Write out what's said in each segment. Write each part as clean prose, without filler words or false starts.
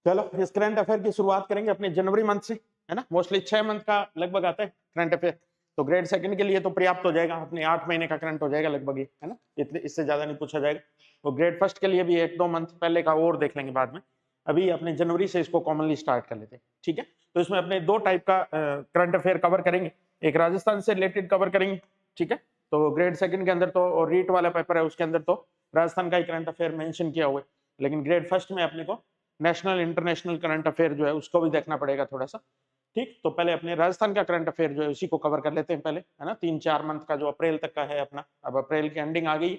चलो इस current affair की शुरुआत करेंगे अपने जनवरी मंथ से, है ना। मोस्टली 6 मंथ का लगभग आता है करंट अफेयर, तो ग्रेड सेकंड के लिए तो पर्याप्त हो जाएगा, अपने 8 महीने का करंट हो जाएगा लगभग ये, है ना। इतने इससे ज्यादा नहीं पूछा जाएगा। तो ग्रेड फर्स्ट के लिए भी 1-2 मंथ पहले का और देख लेंगे बाद में। अभी अपने जनवरी से इसको कॉमनली स्टार्ट कर लेते हैं, ठीक है। तो इसमें अपने 2 टाइप का करंट अफेयर कवर करेंगे, एक राजस्थान से रिलेटेड कवर करेंगे, ठीक है। तो ग्रेड सेकंड के अंदर तो रीट वाला पेपर है, उसके अंदर तो राजस्थान का ही करंट अफेयर मेंशन किया हुआ है, लेकिन ग्रेड फर्स्ट में अपने को नेशनल इंटरनेशनल करंट अफेयर जो है उसको भी देखना पड़ेगा थोड़ा सा, ठीक। तो पहले अपने राजस्थान का करंट अफेयर जो है उसी को कवर कर लेते हैं पहले, है ना। 3-4 मंथ का जो अप्रैल तक का है अपना, अब अप्रैल की एंडिंग आ गई,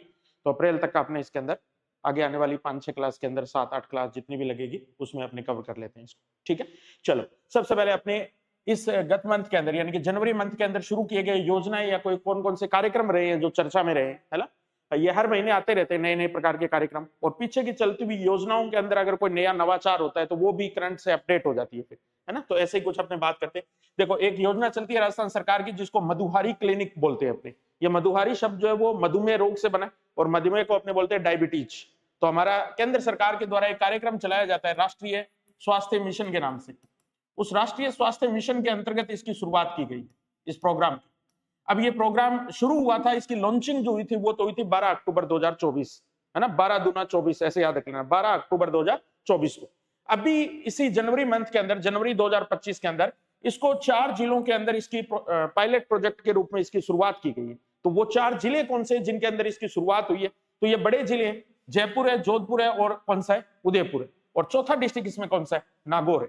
तो अप्रैल तक का अपने इसके अंदर आगे आने वाली 5-6 क्लास के अंदर 7-8 क्लास जितनी भी लगेगी उसमें अपने कवर कर लेते हैं इसको, ठीक है। चलो सबसे पहले अपने इस गत मंथ के अंदर यानी कि जनवरी मंथ के अंदर शुरू किए गए योजनाएं या कोई कौन कौन से कार्यक्रम रहे हैं जो चर्चा में रहे हैं, है ना। ये हर महीने आते रहते हैं नए नए प्रकार के कार्यक्रम, और पीछे की चलती हुई योजनाओं के अंदर अगर कोई नया नवाचार होता है तो वो भी करंट से अपडेट हो जाती है फिर, है ना। तो ऐसे ही कुछ अपने बात करते हैं। देखो एक योजना चलती है राजस्थान सरकार की जिसको मधुहारी क्लिनिक बोलते हैं अपने। ये मधुहारी शब्द जो है वो मधुमेह रोग से बना है, और मधुमेह को अपने बोलते हैं डायबिटीज। तो हमारा केंद्र सरकार के द्वारा एक कार्यक्रम चलाया जाता है राष्ट्रीय स्वास्थ्य मिशन के नाम से। उस राष्ट्रीय स्वास्थ्य मिशन के अंतर्गत इसकी शुरुआत की गई इस प्रोग्राम की। अब ये प्रोग्राम शुरू हुआ था, इसकी लॉन्चिंग जो हुई थी वो तो हुई थी 12 अक्टूबर 2024, है ना। 12 दूना 24 ऐसे याद रखना, 12 अक्टूबर 2024 को। अभी इसी जनवरी मंथ के अंदर, जनवरी 2025 के अंदर इसको 4 जिलों के अंदर इसकी पायलट प्रोजेक्ट के रूप में इसकी शुरुआत की गई है। तो वो 4 जिले कौन से जिनके अंदर इसकी शुरुआत हुई है, तो ये बड़े जिले हैं, जयपुर है, जोधपुर है, और कौन सा है, उदयपुर है, और चौथा डिस्ट्रिक्ट इसमें कौन सा है, नागौर है,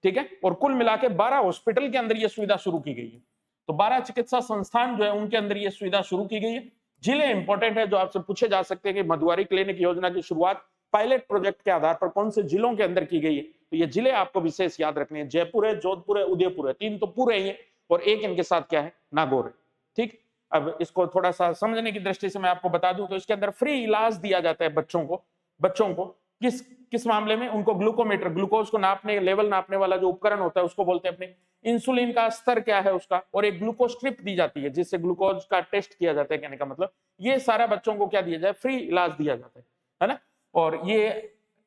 ठीक है। और कुल मिला के 12 हॉस्पिटल के अंदर यह सुविधा शुरू की गई है। तो 12 चिकित्सा संस्थान जो है उनके अंदर यह सुविधा शुरू की गई है। जिले इंपॉर्टेंट है जो आपसे पूछे जा सकते हैं कि मधुवारी क्लिनिक योजना की शुरुआत पायलट प्रोजेक्ट के आधार पर कौन से जिलों के अंदर की गई है, तो ये जिले आपको विशेष याद रखने हैं। जयपुर है, जोधपुर है, उदयपुर है, 3 तो पूरे ही है, और एक इनके साथ क्या है, नागौर है, ठीक। अब इसको थोड़ा सा समझने की दृष्टि से मैं आपको बता दूं तो इसके अंदर फ्री इलाज दिया जाता है बच्चों को किस किस मामले में, उनको ग्लूकोमीटर, ग्लूकोज को नापने, लेवल नापने वाला जो उपकरण होता है उसको बोलते हैं अपने, इंसुलिन का स्तर क्या है उसका, और एक ग्लूकोज स्ट्रिप दी जाती है जिससे ग्लूकोज का टेस्ट किया जाता है। कहने का मतलब ये सारा बच्चों को क्या दिया जाए, फ्री इलाज दिया जाता है ना। और ये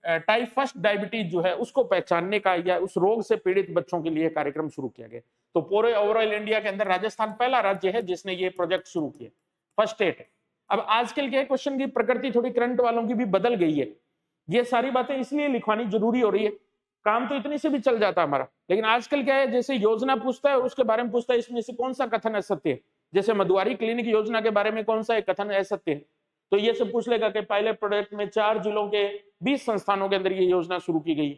टाइप फर्स्ट डायबिटीज जो है उसको पहचानने का या उस रोग से पीड़ित बच्चों के लिए कार्यक्रम शुरू किया गया। तो पूरे ओवरऑल इंडिया के अंदर राजस्थान पहला राज्य है जिसने ये प्रोजेक्ट शुरू किया, फर्स्ट स्टेट है। अब आजकल के क्वेश्चन की प्रकृति थोड़ी करंट वालों की भी बदल गई है, ये सारी बातें इसलिए लिखवानी जरूरी हो रही है, काम तो इतनी से भी चल जाता हमारा, लेकिन आजकल क्या है, जैसे योजना पूछता है और उसके बारे में पूछता है इसमें से कौन सा कथन असत्य है। जैसे मधुवारी क्लिनिक योजना के बारे में कौन सा एक कथन असत्य है, तो ये सब पूछ लेगा कि पायलट प्रोजेक्ट में 4 जिलों के 20 संस्थानों के अंदर ये योजना शुरू की गई,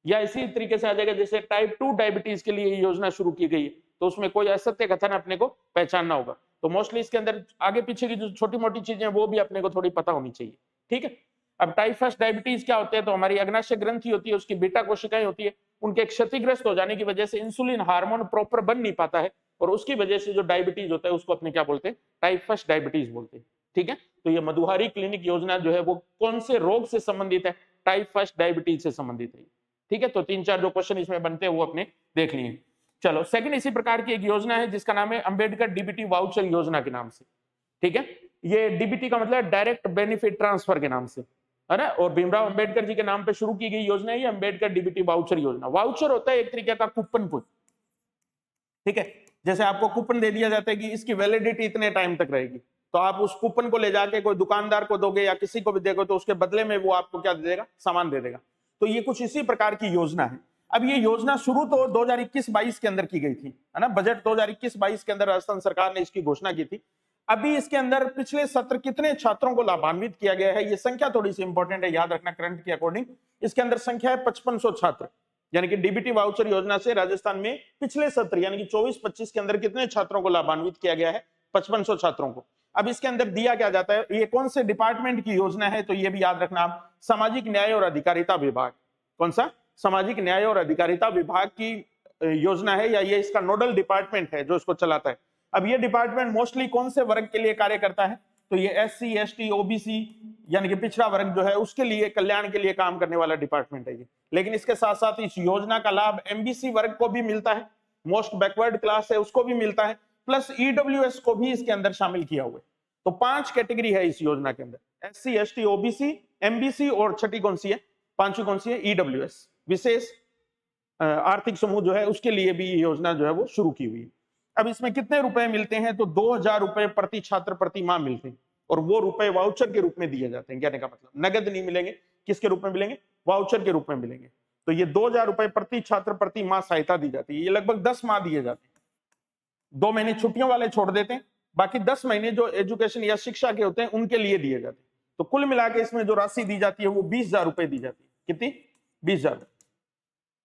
या इसी तरीके से आ जाएगा जैसे टाइप 2 डायबिटीज के लिए ये योजना शुरू की गई, तो उसमें कोई असत्य कथन अपने को पहचानना होगा। तो मोस्टली इसके अंदर आगे पीछे की जो छोटी मोटी चीजें वो भी अपने को थोड़ी पता होनी चाहिए, ठीक है। अब टाइप फर्स्ट डायबिटीज क्या होते हैं, तो हमारी अग्नाशय ग्रंथि होती है, उसकी बीटा कोशिकाएं होती है, उनके क्षतिग्रस्त हो जाने की वजह से इंसुलिन हार्मोन प्रॉपर बन नहीं पाता है, और उसकी वजह से जो डायबिटीज होता है उसको अपने क्या बोलते हैं, टाइप फर्स्ट डायबिटीज बोलते हैं, ठीक है। तो ये मधुहारी क्लिनिक योजना जो है वो कौन से रोग से संबंधित है, टाइप फर्स्ट डायबिटीज से संबंधित है, ठीक है। तो 3-4 जो क्वेश्चन इसमें बनते हैं वो अपने देख लिए। चलो सेकंड इसी प्रकार की एक योजना है जिसका नाम है अंबेडकर डीबीटी वाउचर योजना के नाम से, ठीक है। ये डीबीटी का मतलब डायरेक्ट बेनिफिट ट्रांसफर के नाम से, है ना। और भीमराव अंबेडकर जी के नाम पे शुरू की गई योजना है ये अंबेडकर डीबीटी वाउचर योजना। वाउचर होता है एक तरीके का कूपन कोड, ठीक है। जैसे आपको कूपन दे दिया जाता है कि इसकी वैलिडिटी इतने टाइम तक रहेगी, तो आप उस कूपन को ले जाके कोई दुकानदार को दोगे या किसी को भी देगो तो उसके बदले में वो आपको क्या दे देगा, सामान दे देगा। तो ये कुछ इसी प्रकार की योजना है। अब ये योजना शुरू तो 2021-22 के अंदर की गई थी, है ना। बजट 2021-22 के अंदर राजस्थान सरकार ने इसकी घोषणा की थी। अभी इसके अंदर पिछले सत्र कितने छात्रों को लाभान्वित किया गया है, ये संख्या थोड़ी सी इंपॉर्टेंट है, याद रखना करंट के अकॉर्डिंग। इसके अंदर संख्या है 5500 छात्र, यानी कि डीबीटी वाउचर योजना से राजस्थान में पिछले सत्र यानी कि 24-25 के अंदर कितने छात्रों को लाभान्वित किया गया है, 5500 छात्रों को। अब इसके अंदर दिया क्या जाता है, ये कौन से डिपार्टमेंट की योजना है, तो ये भी याद रखना आप, सामाजिक न्याय और अधिकारिता विभाग। कौन सा, सामाजिक न्याय और अधिकारिता विभाग की योजना है, या ये इसका नोडल डिपार्टमेंट है जो इसको चलाता है। अब ये डिपार्टमेंट मोस्टली कौन से वर्ग के लिए कार्य करता है, तो ये SC ST OBC यानी कि पिछड़ा वर्ग जो है उसके लिए कल्याण के लिए काम करने वाला डिपार्टमेंट है ये। लेकिन इसके साथ साथ इस योजना का लाभ MBC वर्ग को भी मिलता है, मोस्ट बैकवर्ड क्लास है उसको भी मिलता है, प्लस EWS को भी इसके अंदर शामिल किया हुआ है। तो 5 कैटेगरी है इस योजना के अंदर, SC ST OBC MBC और छठी कौन सी है, पांचवी कौन सी है, EWS, विशेष आर्थिक समूह जो है उसके लिए भी ये योजना जो है वो शुरू की हुई है। अब इसमें कितने रुपए मिलते हैं, तो 2000 रुपए प्रति छात्र प्रति माह मिलते हैं, और वो रुपए वाउचर के रूप में दिए जाते हैं। कहने का मतलब नगद नहीं मिलेंगे, किसके रूप में मिलेंगे, वाउचर के रूप में मिलेंगे। तो ये 2000 रुपए प्रति छात्र प्रति माह सहायता दी जाती है। ये लगभग 10 माह दिए जाते हैं, 2 महीने छुट्टियों वाले छोड़ देते हैं, बाकी 10 महीने जो एजुकेशन या शिक्षा के होते हैं उनके लिए दिए जाते हैं। तो कुल मिला के इसमें जो राशि दी जाती है वो 20,000 रुपए दी जाती है। कितनी, 20,000।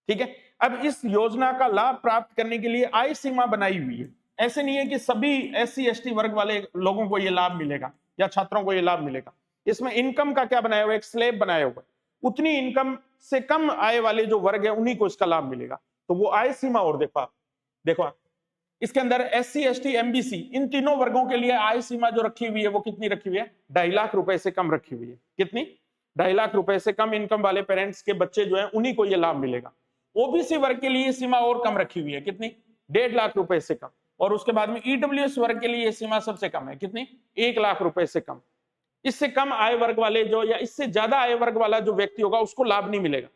ठीक है। अब इस योजना का लाभ प्राप्त करने के लिए आय सीमा बनाई हुई है। ऐसे नहीं है कि सभी SC ST वर्ग वाले लोगों को यह लाभ मिलेगा या छात्रों को यह लाभ मिलेगा। इसमें इनकम का क्या बनाया हुआ है, एक स्लैब बनाया हुआ है। उतनी इनकम से कम आय वाले जो वर्ग है उन्हीं को इसका लाभ मिलेगा। तो वो आय सीमा, और देखो इसके अंदर SC ST MBC इन तीनों वर्गों के लिए आय सीमा जो रखी हुई है वो कितनी रखी हुई है, 2.5 लाख रुपए से कम रखी हुई है। कितनी, 2.5 लाख रुपए से कम इनकम वाले पेरेंट्स के बच्चे जो है उन्हीं को यह लाभ मिलेगा। OBC वर्ग के लिए सीमा और कम रखी हुई है। कितनी, 1.5 लाख रुपए से कम। और उसके बाद में EWS वर्ग के लिए यह सीमा सबसे कम है। कितनी, 1 लाख रुपए से कम। इससे कम आय वर्ग वाले जो, या इससे ज्यादा आय वर्ग वाला जो व्यक्ति होगा उसको लाभ नहीं मिलेगा,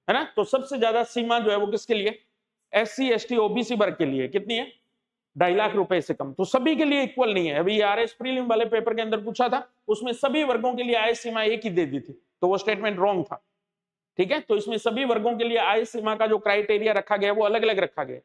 है ना। तो सबसे ज्यादा सीमा जो है वो किसके लिए, SC ST OBC वर्ग के लिए। कितनी है, 2.5 लाख रुपए से कम। तो सभी के लिए इक्वल नहीं है। अभी RS प्रीलिम वाले पेपर के अंदर पूछा था, उसमें सभी वर्गों के लिए आय सीमा एक ही दे दी थी, तो वो स्टेटमेंट रॉन्ग था। ठीक है। तो इसमें सभी वर्गों के लिए आय सीमा का जो क्राइटेरिया रखा गया वो अलग अलग रखा गया।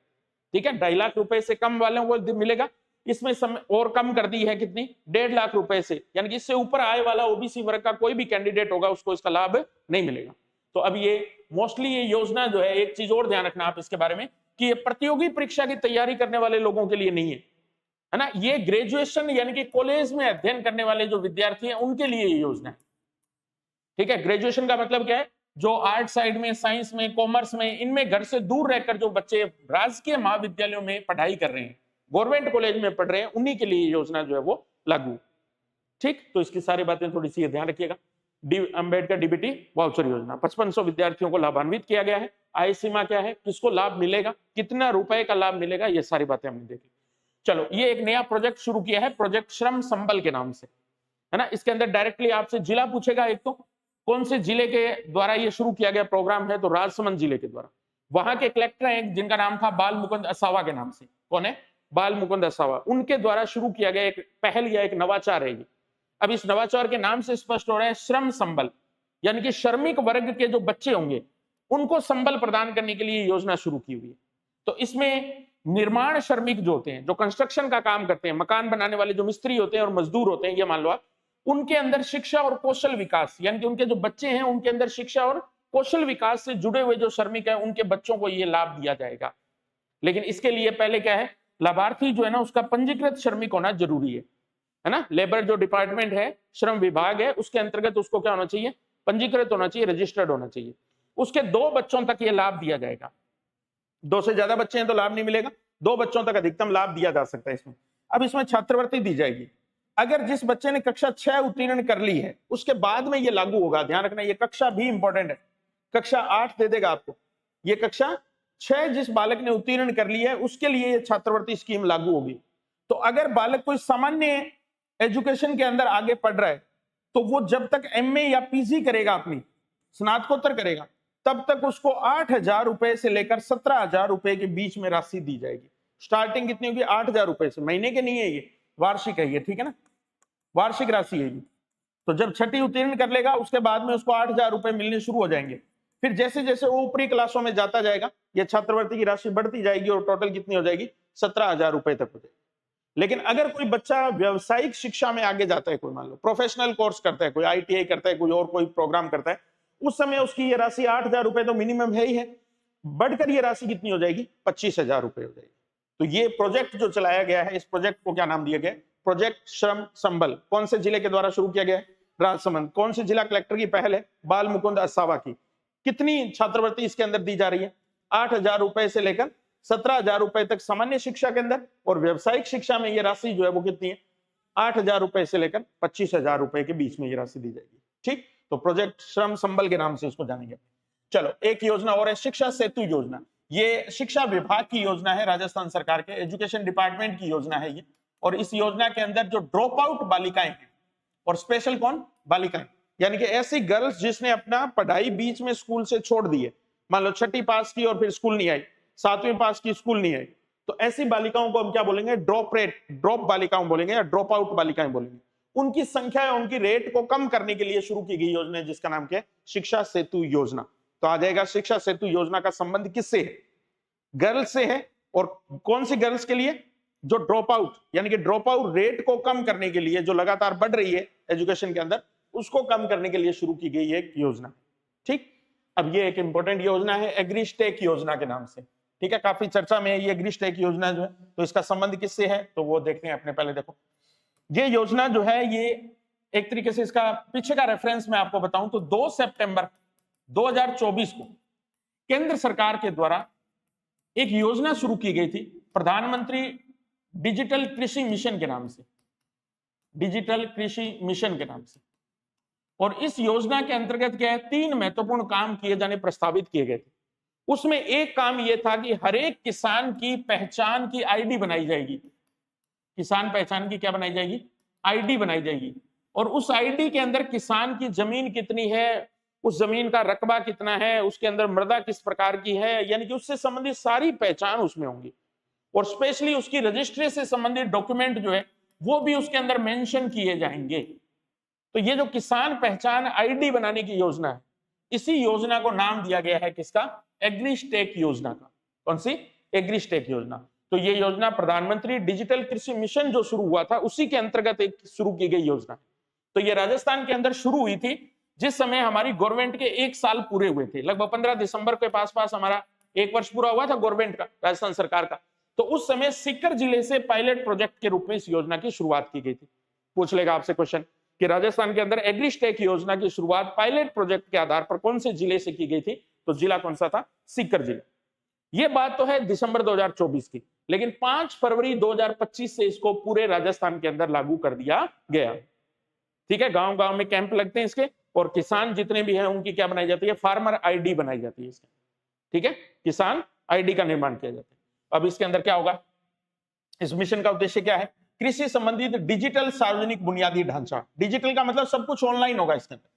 ठीक है। 2.5 लाख रुपए से कम वालों को मिलेगा। इसमें और कम कर दी है, कितनी, 1.5 लाख रुपए से, यानी कि इससे ऊपर आय वाला OBC वर्ग का कोई भी कैंडिडेट होगा उसको इसका लाभ नहीं मिलेगा। तो अब ये मोस्टली ये योजना जो है, एक चीज और ध्यान रखना आप इसके बारे में, कि ये प्रतियोगी परीक्षा की तैयारी करने वाले लोगों के लिए नहीं है ना। ये ग्रेजुएशन यानी कि कॉलेज में अध्ययन करने वाले जो विद्यार्थी हैं उनके लिए ये योजना है। ठीक है। ग्रेजुएशन का मतलब क्या है, जो आर्ट साइड में, साइंस में, कॉमर्स में, इनमें घर से दूर रहकर जो बच्चे राजकीय महाविद्यालयों में पढ़ाई कर रहे हैं, गवर्नमेंट कॉलेज में पढ़ रहे हैं, उन्हीं के लिए योजना जो है वो लागू। ठीक। तो इसकी सारी बातें थोड़ी सी ध्यान रखिएगा। अंबेडकर DBT वाउचर योजना 5500 विद्यार्थियों को लाभान्वित किया गया है। आय सीमा क्या है, किसको लाभ मिलेगा, कितना रुपए का लाभ मिलेगा, ये सारी बातें हमने देखी। चलो, ये एक नया प्रोजेक्ट शुरू किया है, प्रोजेक्ट श्रम संबल के नाम से, है ना। इसके अंदर डायरेक्टली आपसे जिला पूछेगा, एक तो कौन से जिले के द्वारा ये शुरू किया गया प्रोग्राम है, तो राजसमंद जिले के द्वारा। वहां के कलेक्टर हैं जिनका नाम था बाल मुकुंद असावा के नाम से। कौन है, बाल मुकुंद असावा। उनके द्वारा शुरू किया गया एक पहल या एक नवाचार है ये। अब इस नवाचार के नाम से स्पष्ट हो रहा है, श्रम संबल, यानी कि श्रमिक वर्ग के जो बच्चे होंगे उनको संबल प्रदान करने के लिए योजना शुरू की हुई है। तो इसमें निर्माण श्रमिक जो होते हैं, जो कंस्ट्रक्शन का काम करते हैं, मकान बनाने वाले जो मिस्त्री होते हैं और मजदूर होते हैं, ये मान लो आप, उनके अंदर शिक्षा और कौशल विकास, यानी कि उनके जो बच्चे हैं उनके अंदर शिक्षा और कौशल विकास से जुड़े हुए जो श्रमिक है उनके बच्चों को ये लाभ दिया जाएगा। लेकिन इसके लिए पहले क्या है, लाभार्थी जो है ना उसका पंजीकृत श्रमिक होना जरूरी है ना। लेबर जो डिपार्टमेंट है, श्रम विभाग है, उसके अंतर्गत उसको क्या होना चाहिए, पंजीकृत होना चाहिए, रजिस्टर्ड होना चाहिए। उसके 2 बच्चों तक ये लाभ दिया जाएगा। 2 से ज्यादा बच्चे हैं तो लाभ नहीं मिलेगा, 2 बच्चों तक अधिकतम लाभ दिया जा सकता है इसमें। अब इसमें छात्रवृत्ति दी जाएगी। अगर जिस बच्चे ने कक्षा 6 उत्तीर्ण कर ली है उसके बाद में ये लागू होगा। ध्यान रखना, ये कक्षा भी इंपॉर्टेंट है। कक्षा 8 दे देगा आपको, ये कक्षा 6 जिस बालक ने उत्तीर्ण कर ली है उसके लिए ये छात्रवृत्ति स्कीम लागू होगी। तो अगर बालक कोई सामान्य एजुकेशन के अंदर आगे पढ़ रहा है तो वो जब तक MA या PG करेगा, अपनी स्नातकोत्तर करेगा, तब तक उसको 8,000 रुपए से लेकर 17,000 रुपए के बीच में राशि दी जाएगी। स्टार्टिंग कितनी होगी, 8,000 रुपए से। महीने के नहीं है ये, वार्षिक है ये, ठीक है ना, वार्षिक राशि है ये। तो जब 6ठी उत्तीर्ण कर लेगा उसके बाद में उसको 8,000 रुपए मिलने शुरू हो जाएंगे। फिर जैसे जैसे वो ऊपरी क्लासों में जाता जाएगा ये छात्रवृत्ति की राशि बढ़ती जाएगी और टोटल कितनी हो जाएगी, 17,000 रुपए तक हो जाएगी। लेकिन अगर कोई बच्चा व्यवसायिक शिक्षा में आगे जाता है, कोई मान लो प्रोफेशनल कोर्स करता है, कोई ITI करता है, कोई और कोई प्रोग्राम करता है, उस समय उसकी ये राशि 8,000 रुपए तो मिनिमम है ही है, बढ़कर ये राशि कितनी हो जाएगी, 25,000 रुपए हो जाएगी। तो ये प्रोजेक्ट जो चलाया गया है, इस प्रोजेक्ट को क्या नाम दिया गया, प्रोजेक्ट श्रम संबल। कौन से जिले के द्वारा शुरू किया गया है, राजसमंद। कौन से जिला कलेक्टर की पहल है, बाल मुकुंद असावा की। कितनी छात्रवृत्ति इसके अंदर दी जा रही है, 8,000 रुपए से लेकर 17,000 रुपए तक सामान्य शिक्षा के अंदर, और व्यावसायिक शिक्षा में ये राशि जो है वो कितनी है, 8,000 रुपए से लेकर 25,000 रुपए के बीच में ये राशि दी जाएगी। ठीक, तो प्रोजेक्ट श्रम संबल के नाम से इसको जानेंगे। चलो, एक योजना और है, शिक्षा सेतु योजना। ये शिक्षा विभाग की योजना है, राजस्थान सरकार के एजुकेशन डिपार्टमेंट की योजना है ये। और इस योजना के अंदर जो ड्रॉप आउट बालिकाएं हैं, और स्पेशल कौन, बालिकाएं, यानी कि ऐसी गर्ल्स जिसने अपना पढ़ाई बीच में स्कूल से छोड़ दी है, मान लो 6ठी पास की और फिर स्कूल नहीं आई, 7वीं पास की स्कूल नहीं आई, तो ऐसी बालिकाओं को हम क्या बोलेंगे, ड्रॉप बालिकाओं बोलेंगे या ड्रॉप आउट बालिकाएं बोलेंगे। उनकी संख्या या उनकी रेट को कम करने के लिए शुरू की गई योजना है जिसका नाम क्या है, शिक्षा सेतु योजना। तो आ जाएगा शिक्षा सेतु योजना का संबंध किससे है, गर्ल्स से है। और कौन सी गर्ल्स के लिए, जो ड्रॉप आउट यानी कि ड्रॉप आउट रेट को कम करने के लिए, जो लगातार बढ़ रही है एजुकेशन के अंदर, उसको कम करने के लिए शुरू की गई एक योजना। ठीक, अब ये एक इंपॉर्टेंट योजना है एग्रीस्टेक योजना के नाम से। ठीक है, काफी चर्चा में है ये एग्रीस्टेक योजना जो है। तो इसका संबंध किससे है तो वो देखते हैं अपने। पहले देखो ये योजना जो है, ये एक तरीके से इसका पीछे का रेफरेंस मैं आपको बताऊं तो 2 सितंबर 2024 को केंद्र सरकार के द्वारा एक योजना शुरू की गई थी, प्रधानमंत्री डिजिटल कृषि मिशन के नाम से, डिजिटल कृषि मिशन के नाम से। और इस योजना के अंतर्गत क्या है, 3 महत्वपूर्ण काम किए जाने प्रस्तावित किए गए थे। उसमें एक काम यह था कि हर एक किसान की पहचान की आईडी बनाई जाएगी। किसान पहचान की क्या बनाई जाएगी, आईडी बनाई जाएगी। और उस आईडी के अंदर किसान की जमीन कितनी है, उस जमीन का रकबा कितना है, उसके अंदर मृदा किस प्रकार की है, यानी कि उससे संबंधित सारी पहचान उसमें होंगी। और स्पेशली उसकी रजिस्ट्री से संबंधित डॉक्यूमेंट जो है वो भी उसके अंदर मेंशन किए जाएंगे। तो ये जो किसान पहचान आईडी बनाने की योजना है, इसी योजना को नाम दिया गया है किसका, एग्रीस्टेक योजना का। कौन सी, एग्रीस्टेक योजना। तो ये योजना प्रधानमंत्री डिजिटल कृषि मिशन जो शुरू हुआ था उसी के अंतर्गत एक शुरू की गई योजना। तो ये राजस्थान के अंदर शुरू हुई थी जिस समय हमारी गवर्नमेंट के 1 साल पूरे हुए थे। लगभग 15 दिसंबर के पास हमारा 1 वर्ष पूरा हुआ था गवर्नमेंट का, राजस्थान सरकार का। तो उस समय सीकर जिले से पायलट प्रोजेक्ट के रूप में इस योजना की शुरुआत की गई थी। पूछ लेगा आपसे क्वेश्चन कि राजस्थान के अंदर एग्रीस्टेक योजना की शुरुआत पायलट प्रोजेक्ट के आधार पर कौन से जिले से की गई थी, तो जिला कौन सा था, सीकर जिला। ये बात तो है दिसंबर 2024 की, लेकिन 5 फरवरी 2025 से इसको पूरे राजस्थान के अंदर लागू कर दिया गया। ठीक है, गांव गांव में कैंप लगते हैं इसके, और किसान जितने भी हैं उनकी क्या बनाई जाती है, फार्मर आईडी बनाई जाती है इसके। ठीक है, किसान आईडी का निर्माण किया जाता है। अब इसके अंदर क्या होगा, इस मिशन का उद्देश्य क्या है, कृषि संबंधित डिजिटल सार्वजनिक बुनियादी ढांचा। डिजिटल का मतलब सब कुछ ऑनलाइन होगा इसके अंदर,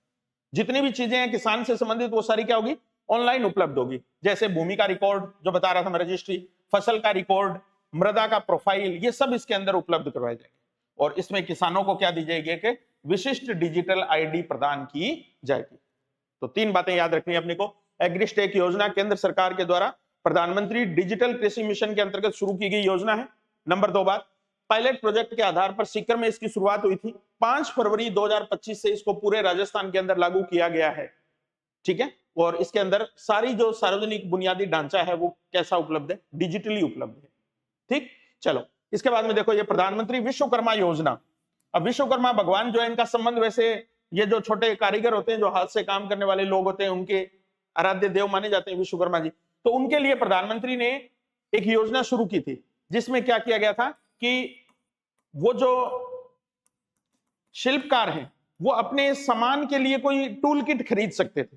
जितनी भी चीजें हैं किसान से संबंधित वो सारी क्या होगी, ऑनलाइन उपलब्ध होगी। जैसे भूमि का रिकॉर्ड जो बता रहा था मैं, रजिस्ट्री, फसल का रिकॉर्ड, मृदा का प्रोफाइल, ये सब इसके अंदर उपलब्ध करवाए जाएंगे। और इसमें किसानों को क्या दी जाएगी कि विशिष्ट डिजिटल आईडी प्रदान की जाएगी। तो 3 बातें याद रखनी है अपने को। एग्रीस्टेक योजना केंद्र सरकार के द्वारा प्रधानमंत्री डिजिटल कृषि मिशन के अंतर्गत शुरू की गई योजना है। नंबर 2 बात, पायलट प्रोजेक्ट के आधार पर सीकर में इसकी शुरुआत हुई थी। 5 फरवरी 2025 से इसको पूरे राजस्थान के अंदर लागू किया गया है। ठीक है, और इसके अंदर सारी जो सार्वजनिक बुनियादी ढांचा है वो कैसा उपलब्ध है, डिजिटली उपलब्ध है। ठीक, चलो इसके बाद में देखो ये प्रधानमंत्री विश्वकर्मा योजना। अब विश्वकर्मा भगवान जो है, इनका संबंध वैसे ये जो छोटे कारीगर होते हैं, जो हाथ से काम करने वाले लोग होते हैं, उनके आराध्य देव माने जाते हैं विश्वकर्मा जी। तो उनके लिए प्रधानमंत्री ने एक योजना शुरू की थी जिसमें क्या किया गया था कि वो जो शिल्पकार हैं वो अपने सामान के लिए कोई टूल किट खरीद सकते थे,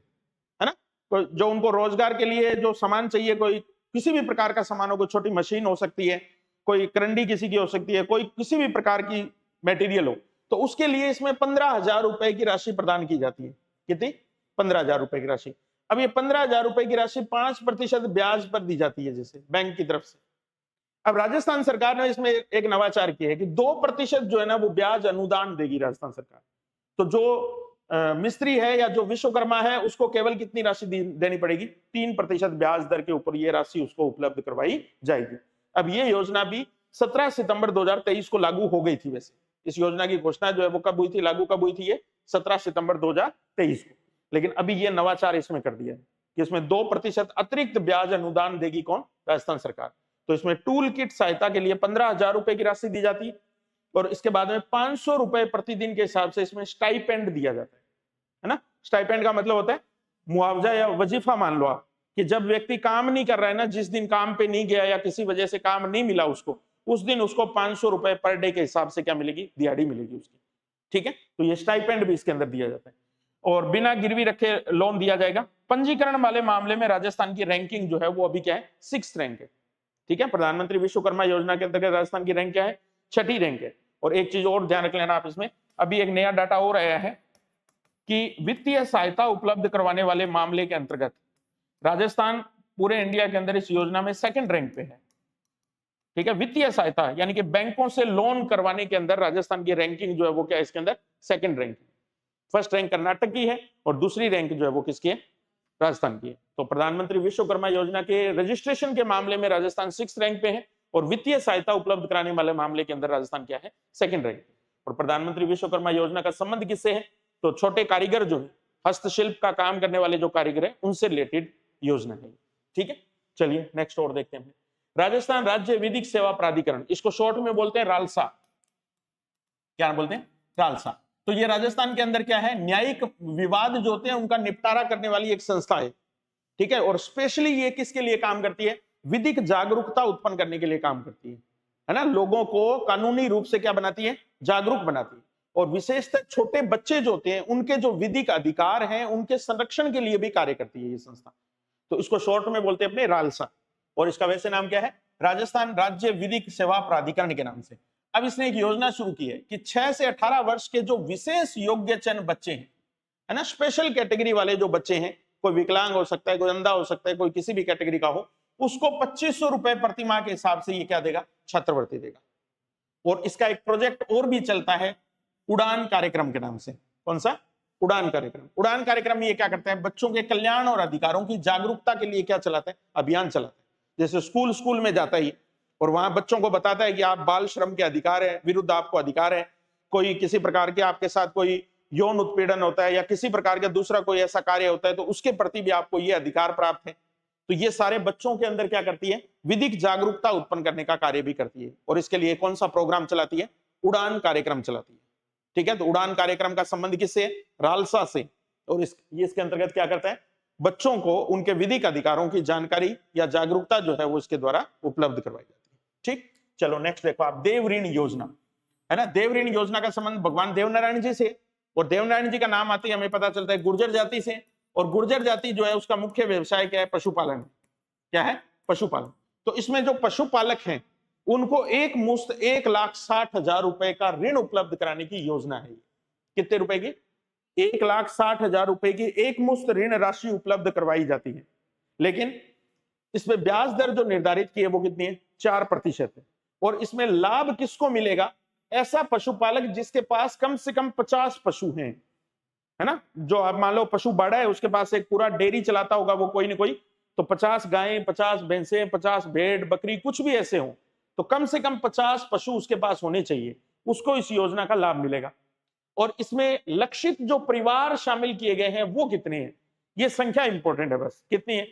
है ना। तो जो उनको रोजगार के लिए जो सामान चाहिए, कोई किसी भी प्रकार का सामान हो, कोई छोटी मशीन हो सकती है, कोई करंडी किसी की हो सकती है, कोई किसी भी प्रकार की मटेरियल हो, तो उसके लिए इसमें 15,000 रुपए की राशि प्रदान की जाती है। कितनी, 15,000 रुपए की राशि। अब ये 15,000 रुपए की राशि 5% ब्याज पर दी जाती है जैसे बैंक की तरफ से। अब राजस्थान सरकार ने इसमें एक नवाचार किया है कि 2% जो है ना वो ब्याज अनुदान देगी राजस्थान सरकार। तो जो मिस्त्री है या जो विश्वकर्मा है उसको केवल कितनी राशि देनी पड़ेगी, 3% ब्याज दर के ऊपर ये राशि उसको उपलब्ध करवाई जाएगी। अब ये योजना भी 17 सितंबर 2023 को लागू हो गई थी। वैसे इस योजना की घोषणा जो है वो कब हुई थी, लागू कब हुई थी, ये 17 सितंबर 2023 को। लेकिन अभी ये नवाचार इसमें कर दिया है कि इसमें 2% अतिरिक्त ब्याज अनुदान देगी कौन, राजस्थान सरकार। तो इसमें टूल किट सहायता के लिए 15,000 रुपए की राशि दी जाती है, और इसके बाद में 500 रुपए प्रतिदिन के हिसाब से इसमें स्टाइपेंड दिया जाता है ना। स्टाइपेंड का मतलब होता है मुआवजा या वजीफा। मान लो आप कि जब व्यक्ति काम नहीं कर रहा है ना, जिस दिन काम पे नहीं गया या किसी वजह से काम नहीं मिला उसको, उस दिन उसको 500 रुपए पर डे के हिसाब से क्या मिलेगी, दिहाड़ी मिलेगी उसकी। ठीक है, तो ये स्टाइपेंड भी इसके अंदर दिया जाता है। और बिना गिरवी रखे लोन दिया जाएगा। पंजीकरण वाले मामले में राजस्थान की रैंकिंग जो है वो अभी क्या है, 6th रैंक है। ठीक है, प्रधानमंत्री विश्वकर्मा योजना के अंतर्गत राजस्थान की रैंक क्या है, 6ठी रैंक है। और एक चीज और ध्यान रख लेना आप, इसमें अभी एक नया डाटा और आया है कि वित्तीय सहायता उपलब्ध करवाने वाले मामले के अंतर्गत राजस्थान पूरे इंडिया के अंदर इस योजना में सेकंड रैंक पे है। ठीक है, वित्तीय सहायता यानी कि बैंकों से लोन करवाने के अंदर राजस्थान की रैंकिंग जो है वो क्या है, इसके अंदर second rank. First rank Karnataka की है और दूसरी रैंक जो है वो किसकी है, राजस्थान की है। तो प्रधानमंत्री विश्वकर्मा योजना के रजिस्ट्रेशन के मामले में राजस्थान 6th रैंक पे है और वित्तीय सहायता उपलब्ध कराने वाले मामले के अंदर राजस्थान क्या है, सेकंड रैंक। और प्रधानमंत्री विश्वकर्मा योजना का संबंध किससे है, तो छोटे कारीगर जो है, हस्तशिल्प का काम करने वाले जो कारीगर है, उनसे रिलेटेड योजना है। ठीक है, चलिए नेक्स्ट और देखते हैं। राजस्थान राज्य विधिक सेवा प्राधिकरण, इसको शॉर्ट में बोलते हैं रालसा। क्या बोलते हैं, रालसा। तो ये राजस्थान के अंदर क्या है, न्यायिक विवाद जो होते हैं उनका निपटारा करने वाली एक संस्था है। ठीक है, और स्पेशली ये किसके लिए काम करती है, विधिक जागरूकता उत्पन्न करने के लिए काम करती है ना, लोगों को कानूनी रूप से क्या बनाती है, जागरूक बनाती है। और विशेषतः छोटे बच्चे जो होते हैं उनके जो विधिक अधिकार हैं उनके संरक्षण के लिए भी कार्य करती है ये संस्था। तो इसको शॉर्ट में बोलते हैं अपने रालसा, और इसका वैसे नाम क्या है, राजस्थान राज्य विधिक सेवा प्राधिकरण के नाम से। अब इसने एक योजना शुरू की है कि 6 से 18 वर्ष के जो विशेष योग्यचन बच्चे हैं, है ना, स्पेशल कैटेगरी वाले जो बच्चे हैं, कोई विकलांग हो सकता है, कोई अंधा हो सकता है, कोई किसी भी कैटेगरी का हो, उसको 2500 रुपए प्रति माह के हिसाब से ये क्या देगा, छात्रवृत्ति देगा। और इसका एक प्रोजेक्ट और भी चलता है उड़ान कार्यक्रम के नाम से। कौन सा, उड़ान कार्यक्रम। उड़ान कार्यक्रम ये क्या करता है, बच्चों के कल्याण और अधिकारों की जागरूकता के लिए क्या चलाता है, अभियान चलाता है। जैसे स्कूल में जाता है और वहां बच्चों को बताता है कि आप बाल श्रम के अधिकार है, विरुद्ध आपको अधिकार है, कोई किसी प्रकार के आपके साथ कोई यौन उत्पीड़न होता है या किसी प्रकार का दूसरा कोई ऐसा कार्य होता है तो उसके प्रति भी आपको ये अधिकार प्राप्त है। तो ये सारे बच्चों के अंदर क्या करती है, विधिक जागरूकता उत्पन्न करने का कार्य भी करती है। और इसके लिए कौन सा प्रोग्राम चलाती है, उड़ान कार्यक्रम चलाती है। ठीक है, तो उड़ान कार्यक्रम का संबंध किससे, रालसा से। और इसके अंतर्गत क्या करता है, बच्चों को उनके विधिक अधिकारों की जानकारी या जागरूकता जो है वो इसके द्वारा उपलब्ध करवाई जाती है। ठीक, चलो नेक्स्ट देखो आप, देव ऋण योजना, है ना। देव ऋण योजना का संबंध भगवान देवनारायण जी से, और देवनारायण जी का नाम आते ही हमें पता चलता है गुर्जर जाति से। और गुर्जर जाति जो है उसका मुख्य व्यवसाय क्या है, पशुपालन। क्या है, पशुपालन। तो इसमें जो पशुपालक हैं उनको एक मुश्त 1,60,000 रुपए का ऋण उपलब्ध कराने की योजना है। कितने रुपए की, 1,60,000 रुपए की एक मुश्त ऋण राशि उपलब्ध करवाई जाती है। लेकिन इसमें ब्याज दर जो निर्धारित की है वो कितनी है, 4% है। और इसमें लाभ किसको मिलेगा, ऐसा पशुपालक जिसके पास कम से कम 50 पशु हैं, है ना। जो आप मान लो पशु बड़ा है, उसके पास एक पूरा डेयरी चलाता होगा वो कोई ना कोई, तो 50 गायें, 50 भैंसें, 50 भेड़ बकरी कुछ भी ऐसे हो, तो कम से कम 50 पशु उसके पास होने चाहिए, उसको इस योजना का लाभ मिलेगा। और इसमें लक्षित जो परिवार शामिल किए गए हैं वो कितने हैं, ये संख्या इंपॉर्टेंट है। बस कितनी है,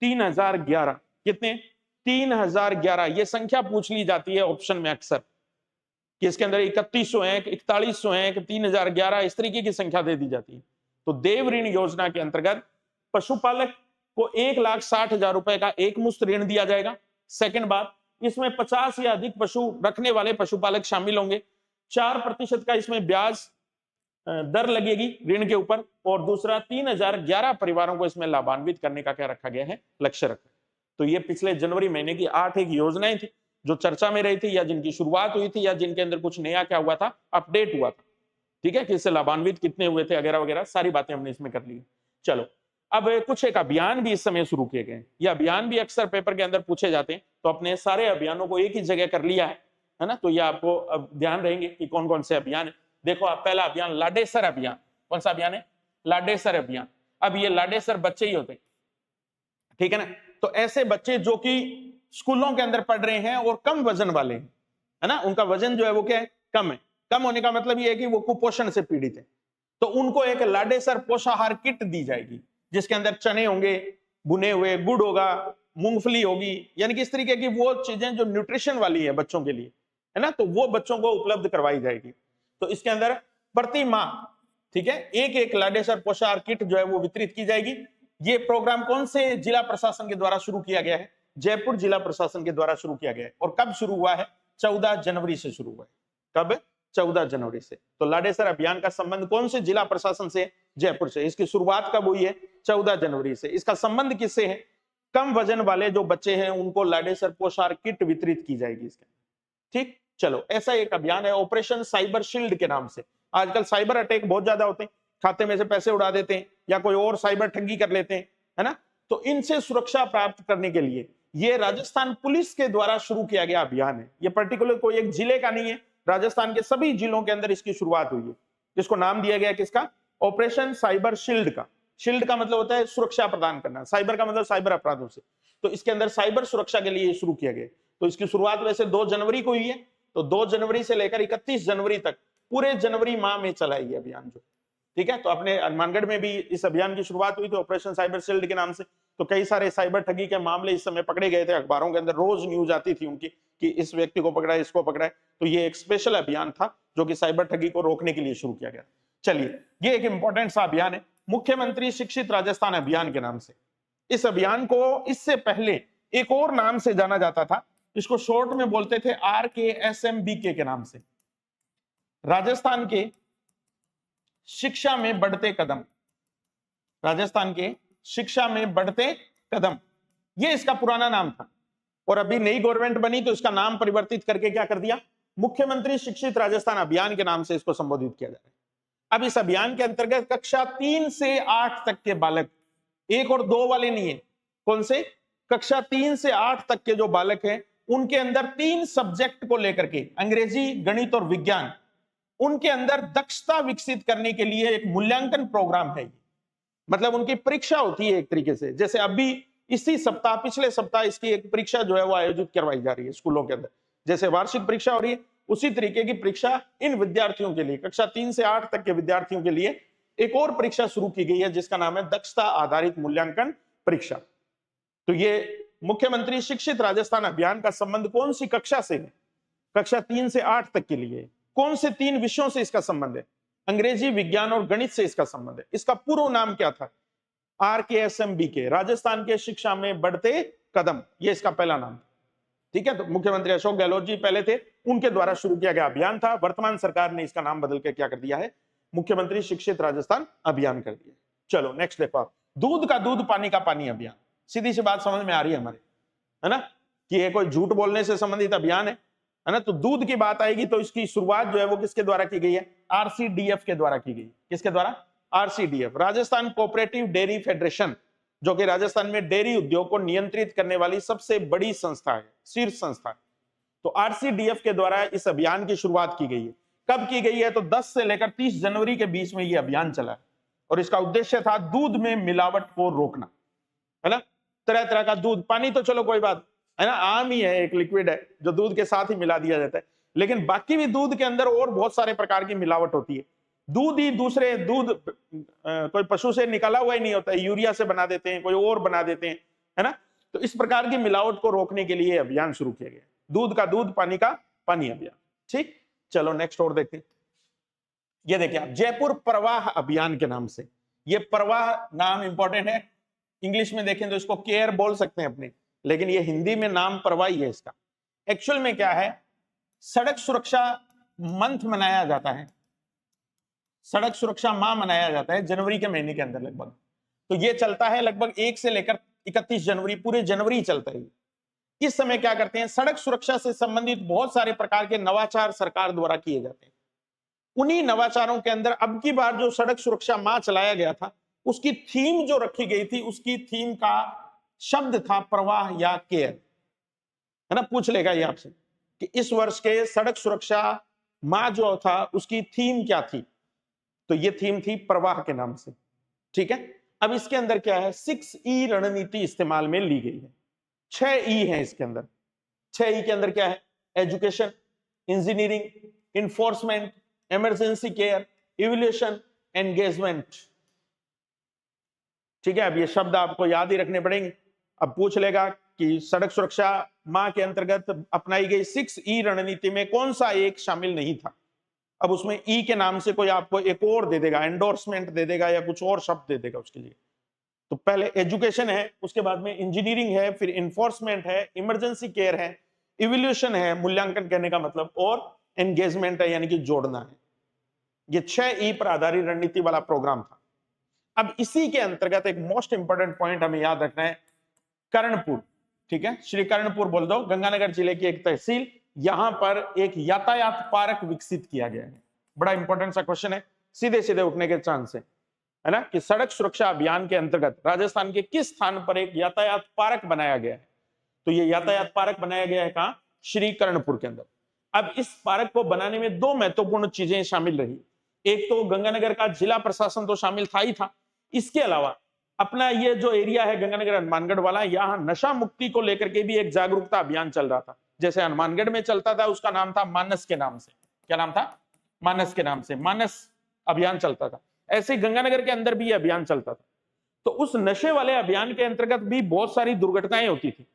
3011। कितने, 3011। ये संख्या पूछ ली जाती है ऑप्शन में अक्सर कि इसके अंदर 3100 है, 4100 है, 3011, इस तरीके की संख्या दे दी जाती है। तो देव ऋण योजना के अंतर्गत पशुपालक को 1,60,000 रुपए का एक मुश्त ऋण दिया जाएगा। सेकंड बात, इसमें 50 या अधिक पशु रखने वाले पशुपालक शामिल होंगे। 4% का इसमें ब्याज दर लगेगी ऋण के ऊपर। और दूसरा, 3011 परिवारों को इसमें लाभान्वित करने का क्या रखा गया है, लक्ष्य रखा। तो ये पिछले जनवरी महीने की 8 एक योजनाएं थी जो चर्चा में रही थी, या जिनकी शुरुआत हुई थी, या जिनके अंदर कुछ नया क्या हुआ था, अपडेट हुआ था। ठीक है, कि इससे लाभान्वित कितने हुए थे वगैरह वगैरह, सारी बातें हमने इसमें कर ली। चलो, अब कुछ एक अभियान भी इस समय शुरू किए गए। ये अभियान भी अक्सर पेपर के अंदर पूछे जाते हैं, तो अपने सारे अभियानों को एक ही जगह कर लिया है ना। तो ये आपको अब ध्यान रहेंगे कि कौन कौन से अभियान है। देखो आप, पहला अभियान लाडेसर अभियान। कौन सा अभियान है, लाडेसर अभियान। अब ये लाडेसर बच्चे ही होते, ठीक है ना। तो ऐसे बच्चे जो कि स्कूलों के अंदर पढ़ रहे हैं और कम वजन वाले हैं, है ना, उनका वजन जो है वो क्या है, कम है। कम होने का मतलब ये है कि वो कुपोषण से पीड़ित है। तो उनको एक लाडेसर पोषाहार किट दी जाएगी जिसके अंदर चने होंगे भुने हुए, गुड़ होगा, मूंगफली होगी, यानी कि इस तरीके की वो चीजें जो न्यूट्रिशन वाली है बच्चों के लिए, है ना, तो वो बच्चों को उपलब्ध करवाई जाएगी। तो इसके अंदर प्रति माह, ठीक है, एक लाडेसर पोषाहार किट जो है वो वितरित की जाएगी। ये प्रोग्राम कौन से जिला प्रशासन के द्वारा शुरू किया गया है, जयपुर जिला प्रशासन के द्वारा शुरू किया गया है। और कब शुरू हुआ है, 14 जनवरी से शुरू हुआ है। कब, 14 जनवरी से। तो लाडेसर अभियान का संबंध कौन से जिला प्रशासन से, जयपुर से। इसकी शुरुआत कब हुई है, 14 जनवरी से। इसका संबंध किससे है, कम वजन वाले जो बच्चे हैं उनको लाडेसर पोषाहार किट वितरित की जाएगी इसके। ठीक, चलो, ऐसा एक अभियान है ऑपरेशन साइबर शील्ड के नाम से। आजकल साइबर अटैक बहुत ज्यादा होते हैं, खाते में से पैसे उड़ा देते हैं या कोई और साइबर ठगी कर लेते हैं, है ना। तो इनसे सुरक्षा प्राप्त करने के लिए ये राजस्थान पुलिस के द्वारा शुरू किया गया अभियान है। ये पर्टिकुलर कोई एक जिले का नहीं है, राजस्थान के सभी जिलों के अंदर इसकी शुरुआत हुई है। इसको नाम दिया गया किसका? ऑपरेशन साइबर शील्ड का। शील्ड का मतलब होता है सुरक्षा प्रदान करना, साइबर का मतलब साइबर अपराधों से। तो इसके अंदर साइबर सुरक्षा के लिए शुरू किया गया। तो इसकी शुरुआत वैसे 2 जनवरी को हुई है, तो 2 जनवरी से लेकर 31 जनवरी तक पूरे जनवरी माह में चला ये अभियान जो, ठीक है। तो अपने हनुमानगढ़ में भी इस अभियान की शुरुआत हुई थी ऑपरेशन साइबर शील्ड के नाम से। तो कई सारे साइबर ठगी के मामले इस समय पकड़े गए थे, अखबारों के अंदर रोज न्यूज आती थी उनकी कि इस व्यक्ति को पकड़ा है, इसको पकड़ा है। तो ये एक स्पेशल अभियान था जो कि साइबर ठगी को रोकने के लिए शुरू किया गया। चलिए, ये एक इंपॉर्टेंट सा अभियान है, मुख्यमंत्री शिक्षित राजस्थान अभियान के नाम से। इस अभियान को इससे पहले एक और नाम से जाना जाता था, इसको शॉर्ट में बोलते थे RKSMBK के नाम से, राजस्थान के शिक्षा में बढ़ते कदम। राजस्थान के शिक्षा में बढ़ते कदम, ये इसका पुराना नाम था। और अभी नई गवर्नमेंट बनी तो इसका नाम परिवर्तित करके क्या कर दिया, मुख्यमंत्री शिक्षित राजस्थान अभियान के नाम से इसको संबोधित किया जा रहा है। अब इस अभियान के अंतर्गत कक्षा 3 से 8 तक के बालक, 1 और 2 वाले नहीं है, कौन से, कक्षा 3 से 8 तक के जो बालक हैं उनके अंदर 3 सब्जेक्ट को लेकर के, अंग्रेजी, गणित और विज्ञान, उनके अंदर दक्षता विकसित करने के लिए एक मूल्यांकन प्रोग्राम है। मतलब उनकी परीक्षा होती है एक तरीके से, जैसे अभी इसी सप्ताह, पिछले सप्ताह इसकी एक परीक्षा जो है वो आयोजित करवाई जा रही है स्कूलों के अंदर, जैसे वार्षिक परीक्षा हो रही है उसी तरीके की परीक्षा इन विद्यार्थियों के लिए, कक्षा 3 से 8 तक के विद्यार्थियों के लिए एक और परीक्षा शुरू की गई है जिसका नाम है दक्षता आधारित मूल्यांकन परीक्षा। तो ये मुख्यमंत्री शिक्षित राजस्थान अभियान का संबंध कौन सी कक्षा से है, कक्षा 3 से 8 तक के लिए। कौन से 3 विषयों से इसका संबंध है, अंग्रेजी, विज्ञान और गणित से इसका संबंध है। इसका पूर्व नाम क्या था, RKSMBK, राजस्थान के शिक्षा में बढ़ते कदम, ये इसका पहला नाम था, ठीक है। तो मुख्यमंत्री अशोक गहलोत जी पहले थे, उनके द्वारा शुरू किया गया अभियान था। वर्तमान सरकार ने इसका नाम बदल के क्या कर दिया है, मुख्यमंत्री शिक्षित राजस्थान अभियान कर दिया। चलो नेक्स्ट देखो आप, दूध का दूध पानी का पानी अभियान। सीधी सी बात समझ में आ रही है हमारे, है ना, कि ये कोई झूठ बोलने से संबंधित अभियान है ना। तो दूध की बात आएगी तो इसकी शुरुआत जो है वो किसके द्वारा की गई है, RCDF के द्वारा की गई। किसके द्वारा, RCDF, Rajasthan cooperative dairy federation, जो कि राजस्थान में डेयरी उद्योग को नियंत्रित करने वाली सबसे बड़ी संस्था है, शीर्ष संस्था है। तो RCDF के द्वारा इस अभियान की शुरुआत की गई है। कब की गई है, तो 10 से लेकर 30 जनवरी के बीच में यह अभियान चला है। और इसका उद्देश्य था दूध में मिलावट को रोकना, है ना। तरह तरह का दूध, पानी तो चलो कोई बात है ना, आम ही है, एक लिक्विड है जो दूध के साथ ही मिला दिया जाता है, लेकिन बाकी भी दूध के अंदर और बहुत सारे प्रकार की मिलावट होती है। दूध ही दूसरे दूध कोई पशु से निकाला हुआ ही नहीं होता है, यूरिया से बना देते हैं, कोई और बना देते हैं, है ना। तो इस प्रकार की मिलावट को रोकने के लिए अभियान शुरू किया गया, दूध का दूध पानी का पानी अभियान। ठीक, चलो नेक्स्ट और देखते हैं। ये देखिए आप, जयपुर प्रवाह अभियान के नाम से, ये प्रवाह नाम इंपॉर्टेंट है। इंग्लिश में देखें तो इसको केयर बोल सकते हैं अपने, लेकिन ये हिंदी में नाम प्रवाही है इसका। एक्चुअल में क्या है, सड़क सुरक्षा मंथ मनाया जाता है, सड़क सुरक्षा माह मनाया जाता है जनवरी के महीने के अंदर लगभग। तो ये चलता है लगभग 1 से लेकर 31 जनवरी, पूरे जनवरी चलता है। इस समय क्या करते हैं, सड़क सुरक्षा से संबंधित बहुत सारे प्रकार के नवाचार सरकार द्वारा किए जाते हैं। उन्हीं नवाचारों के अंदर अब की बार जो सड़क सुरक्षा माह चलाया गया था, उसकी थीम जो रखी गई थी, उसकी थीम का शब्द था प्रवाह या केयर, है ना। पूछ लेगा ये आपसे कि इस वर्ष के सड़क सुरक्षा माह जो था उसकी थीम क्या थी, तो ये थीम थी प्रवाह के नाम से, ठीक है। अब इसके अंदर क्या है, 6E रणनीति इस्तेमाल में ली गई है। 6E है इसके अंदर। 6E के अंदर क्या है, education, engineering, enforcement, emergency care, evolution, engagement, ठीक है। अब ये शब्द आपको याद ही रखने पड़ेंगे। अब पूछ लेगा कि सड़क सुरक्षा माह के अंतर्गत अपनाई गई 6E रणनीति में कौन सा एक शामिल नहीं था। अब उसमें E के नाम से कोई आपको एक और दे देगा, एंडोर्समेंट दे देगा या कुछ और शब्द दे देगा उसके लिए। तो पहले एजुकेशन है, उसके बाद में इंजीनियरिंग है, फिर इन्फोर्समेंट है, इमरजेंसी केयर है, इवोल्यूशन है, मूल्यांकन करने का मतलब, और एंगेजमेंट है यानी कि जोड़ना है। ये 6E पर आधारित रणनीति वाला प्रोग्राम था। अब इसी के अंतर्गत एक मोस्ट इंपोर्टेंट पॉइंट हमें याद रखना है, कर्णपुर, ठीक है, श्री कर्णपुर बोल दो, गंगानगर जिले की एक तहसील, यहां पर एक यातायात पार्क विकसित किया गया है। बड़ा इंपॉर्टेंट सा क्वेश्चन है, सीधे सीधे उठने के चांस है। है ना, कि सड़क सुरक्षा अभियान के अंतर्गत राजस्थान के किस स्थान पर एक यातायात पार्क बनाया गया है। तो ये यातायात पार्क बनाया गया है कहाँ? श्री कर्णपुर के अंदर। अब इस पार्क को बनाने में दो महत्वपूर्ण चीजें शामिल रही। एक तो गंगानगर का जिला प्रशासन तो शामिल था ही था, इसके अलावा अपना ये जो एरिया है गंगानगर हनुमानगढ़ वाला, यहाँ नशा मुक्ति को लेकर के भी एक जागरूकता अभियान चल रहा था। जैसे हनुमानगढ़ में चलता था, उसका नाम था मानस के नाम से। क्या नाम था? मानस के नाम से मानस अभियान चलता था। ऐसे ही गंगानगर के अंदर भी ये अभियान चलता था। तो उस नशे वाले अभियान के अंतर्गत भी बहुत सारी दुर्घटनाएं होती थी।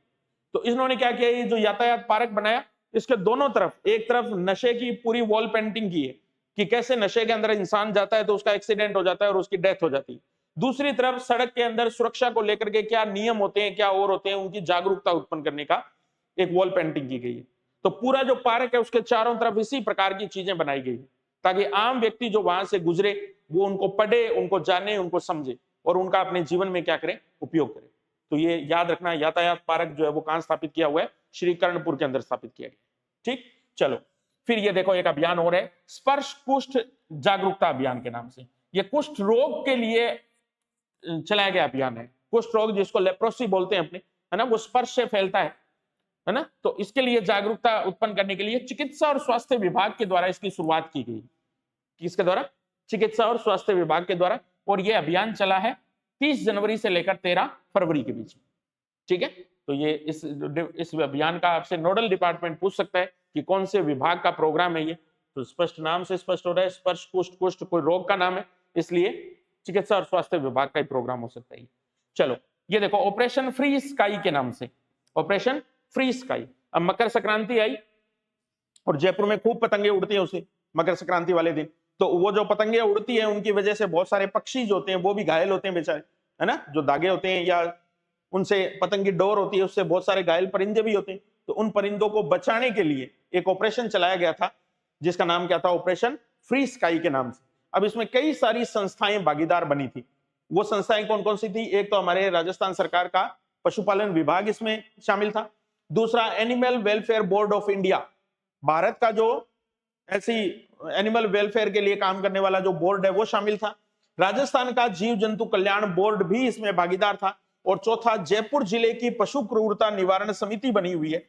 तो इन्होंने क्या किया, ये जो यातायात पार्क बनाया, इसके दोनों तरफ, एक तरफ नशे की पूरी वॉल पेंटिंग की है कि कैसे नशे के अंदर इंसान जाता है तो उसका एक्सीडेंट हो जाता है और उसकी डेथ हो जाती है। दूसरी तरफ सड़क के अंदर सुरक्षा को लेकर के क्या नियम होते हैं, क्या और होते हैं, उनकी जागरूकता उत्पन्न करने का एक वॉल पेंटिंग की गई है। तो पूरा जो पार्क है उसके चारों तरफ इसी प्रकार की चीजें बनाई गई है, ताकि आम व्यक्ति जो वहां से गुजरे वो उनको पढ़े, उनको जाने, उनको समझे और उनका अपने जीवन में क्या करे, उपयोग करे। तो ये याद रखना, यातायात पार्क जो है वो कहां स्थापित किया हुआ है? श्री कर्णपुर के अंदर स्थापित किया गया। ठीक, चलो फिर ये देखो एक अभियान और है, स्पर्श कुष्ठ जागरूकता अभियान के नाम से। ये कुष्ठ रोग के लिए चलाया गया अभियान है। कुष्ठ रोग जिसको लेप्रोसी बोलते हैं अपने, है ना, वो स्पर्श से फैलता है ना। तो इसके लिए जागरूकता उत्पन्न करने के लिए चिकित्सा और स्वास्थ्य विभाग के द्वारा इसकी शुरुआत की गई। किसके द्वारा? चिकित्सा और स्वास्थ्य विभाग के द्वारा। और यह अभियान चला है 30 जनवरी से लेकर 13 फरवरी के बीच में। ठीक है, तो ये इस अभियान का आपसे नोडल डिपार्टमेंट पूछ सकता है कि कौन से विभाग का प्रोग्राम है ये। तो स्पष्ट नाम से स्पष्ट हो रहा है, स्पर्श कुष्ठ, कुष्ठ कोई रोग का नाम है, इसलिए चिकित्सा और स्वास्थ्य विभाग का ही प्रोग्राम हो सकता है। चलो ये देखो, ऑपरेशन फ्री स्काई के नाम से, ऑपरेशन फ्री स्काई। अब मकर संक्रांति आई और जयपुर में खूब पतंगे उड़ती है उसे मकर संक्रांति वाले दिन। तो वो जो पतंगे उड़ती है उनकी वजह से बहुत सारे पक्षी जो होते हैं वो भी घायल होते हैं बेचारे, है ना। जो धागे होते हैं या उनसे पतंग की डोर होती है उससे बहुत सारे घायल परिंदे भी होते हैं। तो उन परिंदों को बचाने के लिए एक ऑपरेशन चलाया गया था जिसका नाम क्या था? ऑपरेशन फ्री स्काई के नाम से। अब इसमें कई सारी संस्थाएं भागीदार बनी थी। वो संस्थाएं कौन कौन सी थी? एक तो हमारे राजस्थान सरकार का पशुपालन विभाग इसमें शामिल था। दूसरा animal welfare board of India, Bharat का जो ऐसी एनिमल वेलफेयर के लिए काम करने वाला जो बोर्ड है वो शामिल था। राजस्थान का जीव जंतु कल्याण बोर्ड भी इसमें भागीदार था। और चौथा, जयपुर जिले की पशु क्रूरता निवारण समिति बनी हुई है,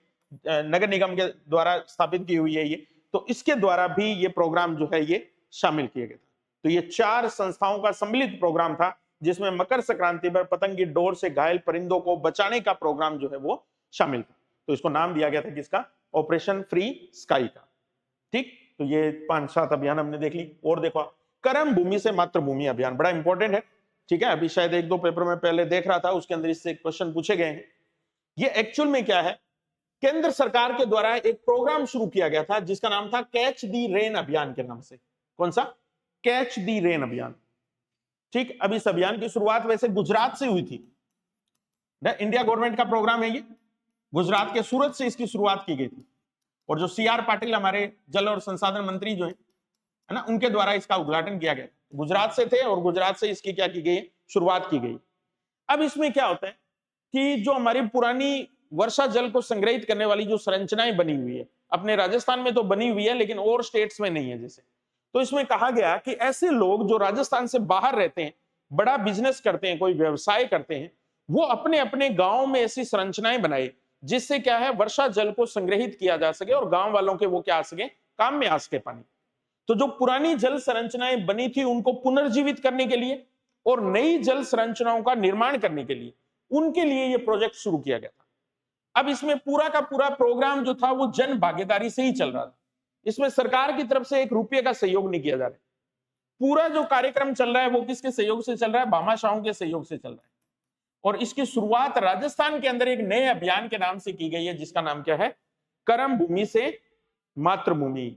नगर निगम के द्वारा स्थापित की हुई है ये। तो इसके द्वारा भी ये प्रोग्राम जो है ये शामिल किया गया था। तो ये 4 संस्थाओं का सम्मिलित प्रोग्राम था जिसमें मकर संक्रांति पर पतंग की डोर से घायल परिंदों को बचाने का प्रोग्राम जो है वो शामिल था। तो इसको नाम दिया गया था किसका? ऑपरेशन फ्री स्काई का। ठीक, तो ये 5-7 अभियान हमने देख ली। और देखो, कर्म भूमि से मातृभूमि अभियान बड़ा इंपॉर्टेंट है। ठीक है, अभी शायद 1-2 पेपर में पहले देख रहा था, उसके अंदर इससे क्वेश्चन पूछे गए हैं। ये एक्चुअल में क्या है? केंद्र सरकार के द्वारा एक प्रोग्राम शुरू किया गया था जिसका नाम था कैच दी रेन अभियान के नाम से। कौन सा? कैच दी रेन अभियान। ठीक, अब इस अभियान की शुरुआत वैसे गुजरात से हुई थी। इंडिया गवर्नमेंट का प्रोग्राम है ये, गुजरात के सूरत से इसकी शुरुआत की गई थी। और जो CR पाटिल हमारे जल और संसाधन मंत्री जो है ना, उनके द्वारा इसका उद्घाटन किया गया। गुजरात से थे और गुजरात से इसकी क्या की गई? शुरुआत की गई। अब इसमें क्या होता है कि जो हमारी पुरानी वर्षा जल को संग्रहित करने वाली जो संरचनाएं बनी हुई है, अपने राजस्थान में तो बनी हुई है लेकिन और स्टेट्स में नहीं है जैसे। तो इसमें कहा गया कि ऐसे लोग जो राजस्थान से बाहर रहते हैं, बड़ा बिजनेस करते हैं, कोई व्यवसाय करते हैं, वो अपने अपने गांव में ऐसी संरचनाएं बनाए जिससे क्या है, वर्षा जल को संग्रहित किया जा सके और गांव वालों के वो क्या आ सके, काम में आ सके पानी। तो जो पुरानी जल संरचनाएं बनी थी उनको पुनर्जीवित करने के लिए और नई जल संरचनाओं का निर्माण करने के लिए, उनके लिए यह प्रोजेक्ट शुरू किया गया था। अब इसमें पूरा का पूरा प्रोग्राम जो था वो जन भागीदारी से ही चल रहा था। इसमें सरकार की तरफ से 1 रुपये का सहयोग नहीं किया जा रहा। पूरा जो कार्यक्रम चल रहा है वो किसके सहयोग से चल रहा है? भामाशाहों के सहयोग से चल रहा है। और इसकी शुरुआत राजस्थान के अंदर एक नए अभियान के नाम से की गई है जिसका नाम क्या है? कर्म भूमि से मातृभूमि।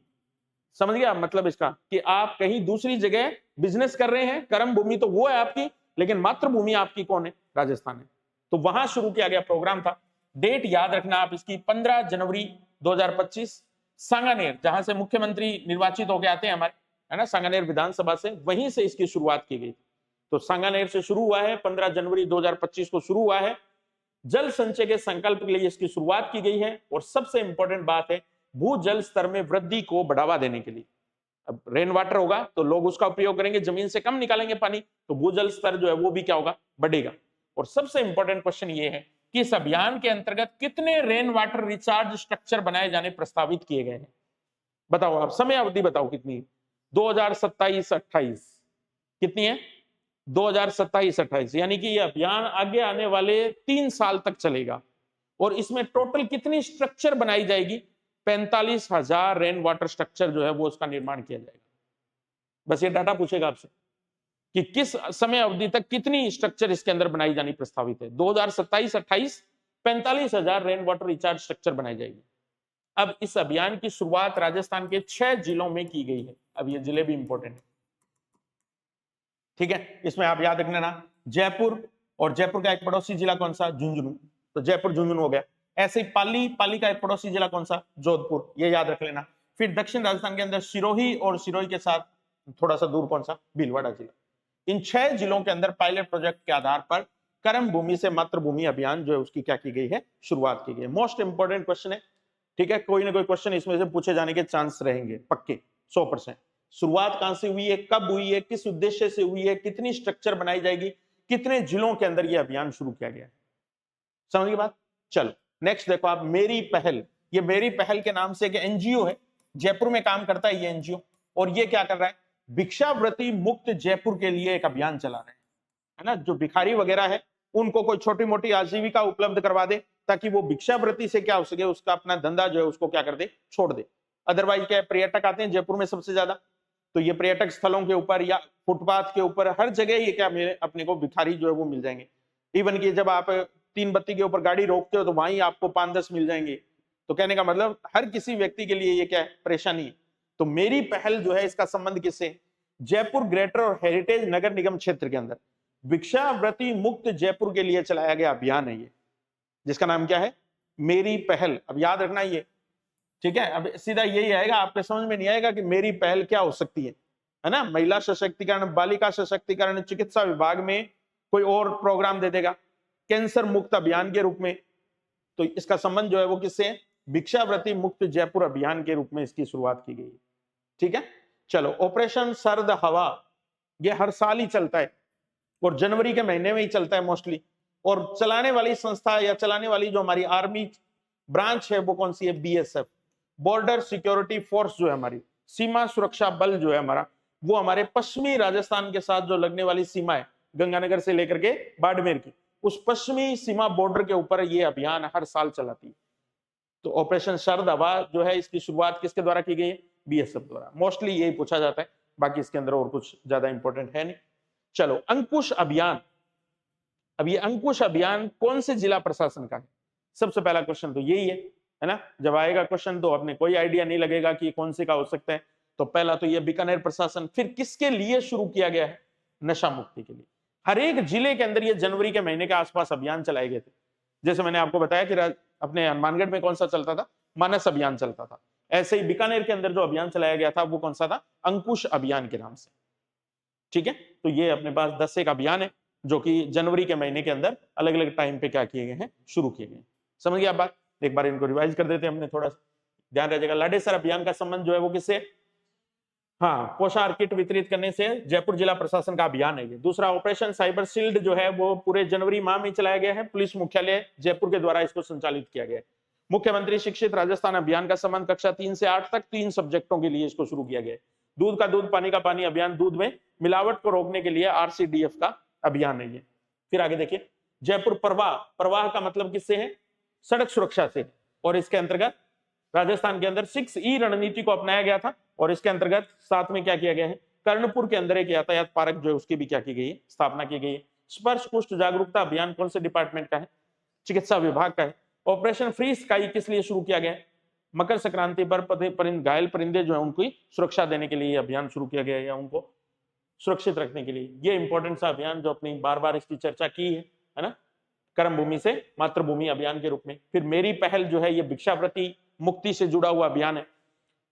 समझ गया मतलब इसका कि आप कहीं दूसरी जगह बिजनेस कर रहे हैं, कर्म भूमि तो वो है आपकी, लेकिन मातृभूमि आपकी कौन है? राजस्थान है। तो वहां शुरू किया गया प्रोग्राम था। डेट याद रखना आप इसकी, 15 जनवरी 2025, सांगानेर, जहां से मुख्यमंत्री निर्वाचित होकर आते हैं हमारे, है ना, सांगानेर विधानसभा से, वहीं से इसकी शुरुआत की गई। तो सांगानेर से शुरू हुआ है, 15 जनवरी 2025 को शुरू हुआ है। जल संचय के संकल्प के लिए इसकी शुरुआत की गई है। और सबसे इंपॉर्टेंट बात है, भूजल स्तर में वृद्धि को बढ़ावा देने के लिए। अब रेन वाटर होगा तो लोग उसका उपयोग करेंगे, जमीन से कम निकालेंगे पानी, तो भूजल स्तर जो है वो भी क्या होगा, बढ़ेगा। और सबसे इंपॉर्टेंट क्वेश्चन ये है कि इस अभियान के अंतर्गत कितने रेन वाटर रिचार्ज स्ट्रक्चर बनाए जाने प्रस्तावित किए गए हैं? बताओ आप, समय अवधि बताओ कितनी? 2027-28 कितनी है? 2027-28, यानी कि ये अभियान आगे आने वाले 3 साल तक चलेगा। और इसमें टोटल कितनी स्ट्रक्चर बनाई जाएगी? 45,000 रेन वाटर स्ट्रक्चर जो है वो उसका निर्माण किया जाएगा। बस ये डाटा पूछेगा आपसे कि किस समय अवधि तक कितनी स्ट्रक्चर इसके अंदर बनाई जानी प्रस्तावित है। 2027-28 45,000 रेन वाटर रिचार्ज स्ट्रक्चर बनाई जाएगी। अब इस अभियान की शुरुआत राजस्थान के 6 जिलों में की गई है। अब ये जिले भी इंपॉर्टेंट है, ठीक है। इसमें आप याद रखना ना, जयपुर, और जयपुर का एक पड़ोसी जिला कौन सा? झुंझुनू, तो जयपुर झुंझुनू हो गया। ऐसे ही पाली का एक पड़ोसी जिला कौन सा? जोधपुर, ये याद रख लेना। फिर दक्षिण राजस्थान के अंदर सिरोही, और सिरोही के साथ थोड़ा सा दूर कौन सा? भीलवाड़ा जिला। इन 6 जिलों के अंदर पायलट प्रोजेक्ट के आधार पर कर्म भूमि से मातृभूमि अभियान जो है उसकी क्या की गई है? शुरुआत की गई है। मोस्ट इंपोर्टेंट क्वेश्चन है, ठीक है। कोई ना कोई क्वेश्चन इसमें से पूछे जाने के चांस रहेंगे पक्के, 100%। शुरुआत कहां से हुई है, कब हुई है, किस उद्देश्य से हुई है, कितनी स्ट्रक्चर बनाई जाएगी, कितने जिलों के अंदर यह अभियान शुरू किया गया है, समझ गए बात? चलो नेक्स्ट देखो आप, मेरी पहल। ये मेरी पहल के नाम से एक एनजीओ है, जयपुर में काम करता है ये एनजीओ। और ये क्या कर रहा है? भिक्षावृत्ति मुक्त जयपुर के लिए एक अभियान चला रहे हैं, है ना। जो भिखारी वगैरह है उनको कोई छोटी मोटी आजीविका उपलब्ध करवा दे, ताकि वो भिक्षावृत्ति से क्या हो सके, उसका अपना धंधा जो है उसको क्या कर दे, छोड़ दे। अदरवाइज क्या, पर्यटक आते हैं जयपुर में सबसे ज्यादा, तो ये पर्यटक स्थलों के ऊपर या फुटपाथ के ऊपर हर जगह ये क्या मिले, अपने को भिखारी जो है वो मिल जाएंगे। इवन कि जब आप 3 बत्ती के ऊपर गाड़ी रोकते हो तो वहीं आपको 5-10 मिल जाएंगे। तो कहने का मतलब हर किसी व्यक्ति के लिए ये क्या है, परेशानी है। तो मेरी पहल जो है इसका संबंध किससे? जयपुर ग्रेटर और हेरिटेज नगर निगम क्षेत्र के अंदर भिक्षावृत्ति मुक्त जयपुर के लिए चलाया गया अभियान है ये, जिसका नाम क्या है? मेरी पहल। अब याद रखना ये, ठीक है। अब सीधा यही आएगा, आपके समझ में नहीं आएगा कि मेरी पहल क्या हो सकती है ना। महिला सशक्तिकरण, बालिका सशक्तिकरण, चिकित्सा विभाग में कोई और प्रोग्राम दे देगा, कैंसर मुक्त अभियान के रूप में। तो इसका संबंध जो है वो किससे? भिक्षावृत्ति मुक्त जयपुर अभियान के रूप में इसकी शुरुआत की गई, ठीक है। चलो, ऑपरेशन सर्द हवा, ये हर साल ही चलता है और जनवरी के महीने में ही चलता है मोस्टली। और चलाने वाली संस्था या चलाने वाली जो हमारी आर्मी ब्रांच है वो कौन सी है? बीएसएफ, बॉर्डर सिक्योरिटी फोर्स जो है हमारी, सीमा सुरक्षा बल जो है हमारा, वो हमारे पश्चिमी राजस्थान के साथ जो लगने वाली सीमा है, गंगानगर से लेकर के बाड़मेर की, उस पश्चिमी सीमा बॉर्डर के ऊपर ये अभियान हर साल चलाती है। तो ऑपरेशन शरद हवा जो है इसकी शुरुआत किसके द्वारा की गई है? बीएसएफ द्वारा। मोस्टली यही पूछा जाता है, बाकी इसके अंदर और कुछ ज्यादा इंपॉर्टेंट है नहीं। चलो, अंकुश अभियान। अब ये अंकुश अभियान कौन से जिला प्रशासन का है? सबसे पहला क्वेश्चन तो यही है ना। जब आएगा क्वेश्चन तो अपने कोई आइडिया नहीं लगेगा कि कौन से का हो सकता है। तो पहला तो ये बीकानेर प्रशासन। फिर किसके लिए शुरू किया गया है? नशा मुक्ति के लिए। हर एक जिले के अंदर ये जनवरी के महीने के आसपास अभियान चलाए गए थे। जैसे मैंने आपको बताया कि अपने हनुमानगढ़ में कौन सा चलता था? मानस अभियान चलता था। ऐसे ही बीकानेर के अंदर जो अभियान चलाया गया था वो कौन सा था? अंकुश अभियान के नाम से, ठीक है। तो ये अपने पास 10 एक अभियान है जो कि जनवरी के महीने के अंदर अलग अलग टाइम पे क्या किए गए हैं, शुरू किए गए। समझ गया बात? एक बार इनको रिवाइज कर देते हैं हमने, थोड़ा ध्यान रह जाएगा। लाडेसर अभियान का संबंध जो है वो किससे? हाँ, पोषाहार किट वितरित करने से जयपुर जिला प्रशासन का अभियान है ये। दूसरा, ऑपरेशन साइबर शील्ड जो है वो पूरे जनवरी माह में चलाया गया है। पुलिस मुख्यालय जयपुर के द्वारा इसको संचालित किया गया है। मुख्यमंत्री शिक्षित राजस्थान अभियान का संबंध कक्षा 3 से 8 तक 3 सब्जेक्टों के लिए इसको शुरू किया गया है। दूध का दूध, पानी का पानी अभियान, दूध में मिलावट को रोकने के लिए आरसीडीएफ का अभियान है ये। फिर आगे देखिए, जयपुर प्रवाह। प्रवाह का मतलब किससे है? सड़क सुरक्षा से। और इसके अंतर्गत राजस्थान के अंदर 6E रणनीति को अपनाया गया था। और इसके अंतर्गत साथ में क्या किया गया है? कर्णपुर के अंदर एक यातायात पार्क जो है उसकी भी क्या की गई है? स्थापना की गई है। स्पर्श कुष्ठ जागरूकता अभियान कौन से डिपार्टमेंट का है? चिकित्सा विभाग का है। ऑपरेशन फ्री स्काई किस लिए शुरू किया गया है? मकर संक्रांति पर घायल परिंदे जो है उनकी सुरक्षा देने के लिए अभियान शुरू किया गया है, या उनको सुरक्षित रखने के लिए। ये इंपॉर्टेंट सा अभियान जो अपनी बार बार इसकी चर्चा की है ना, कर्म भूमि से मातृभूमि अभियान के रूप में। फिर मेरी पहल जो है ये भिक्षावृत्ति मुक्ति से जुड़ा हुआ अभियान है।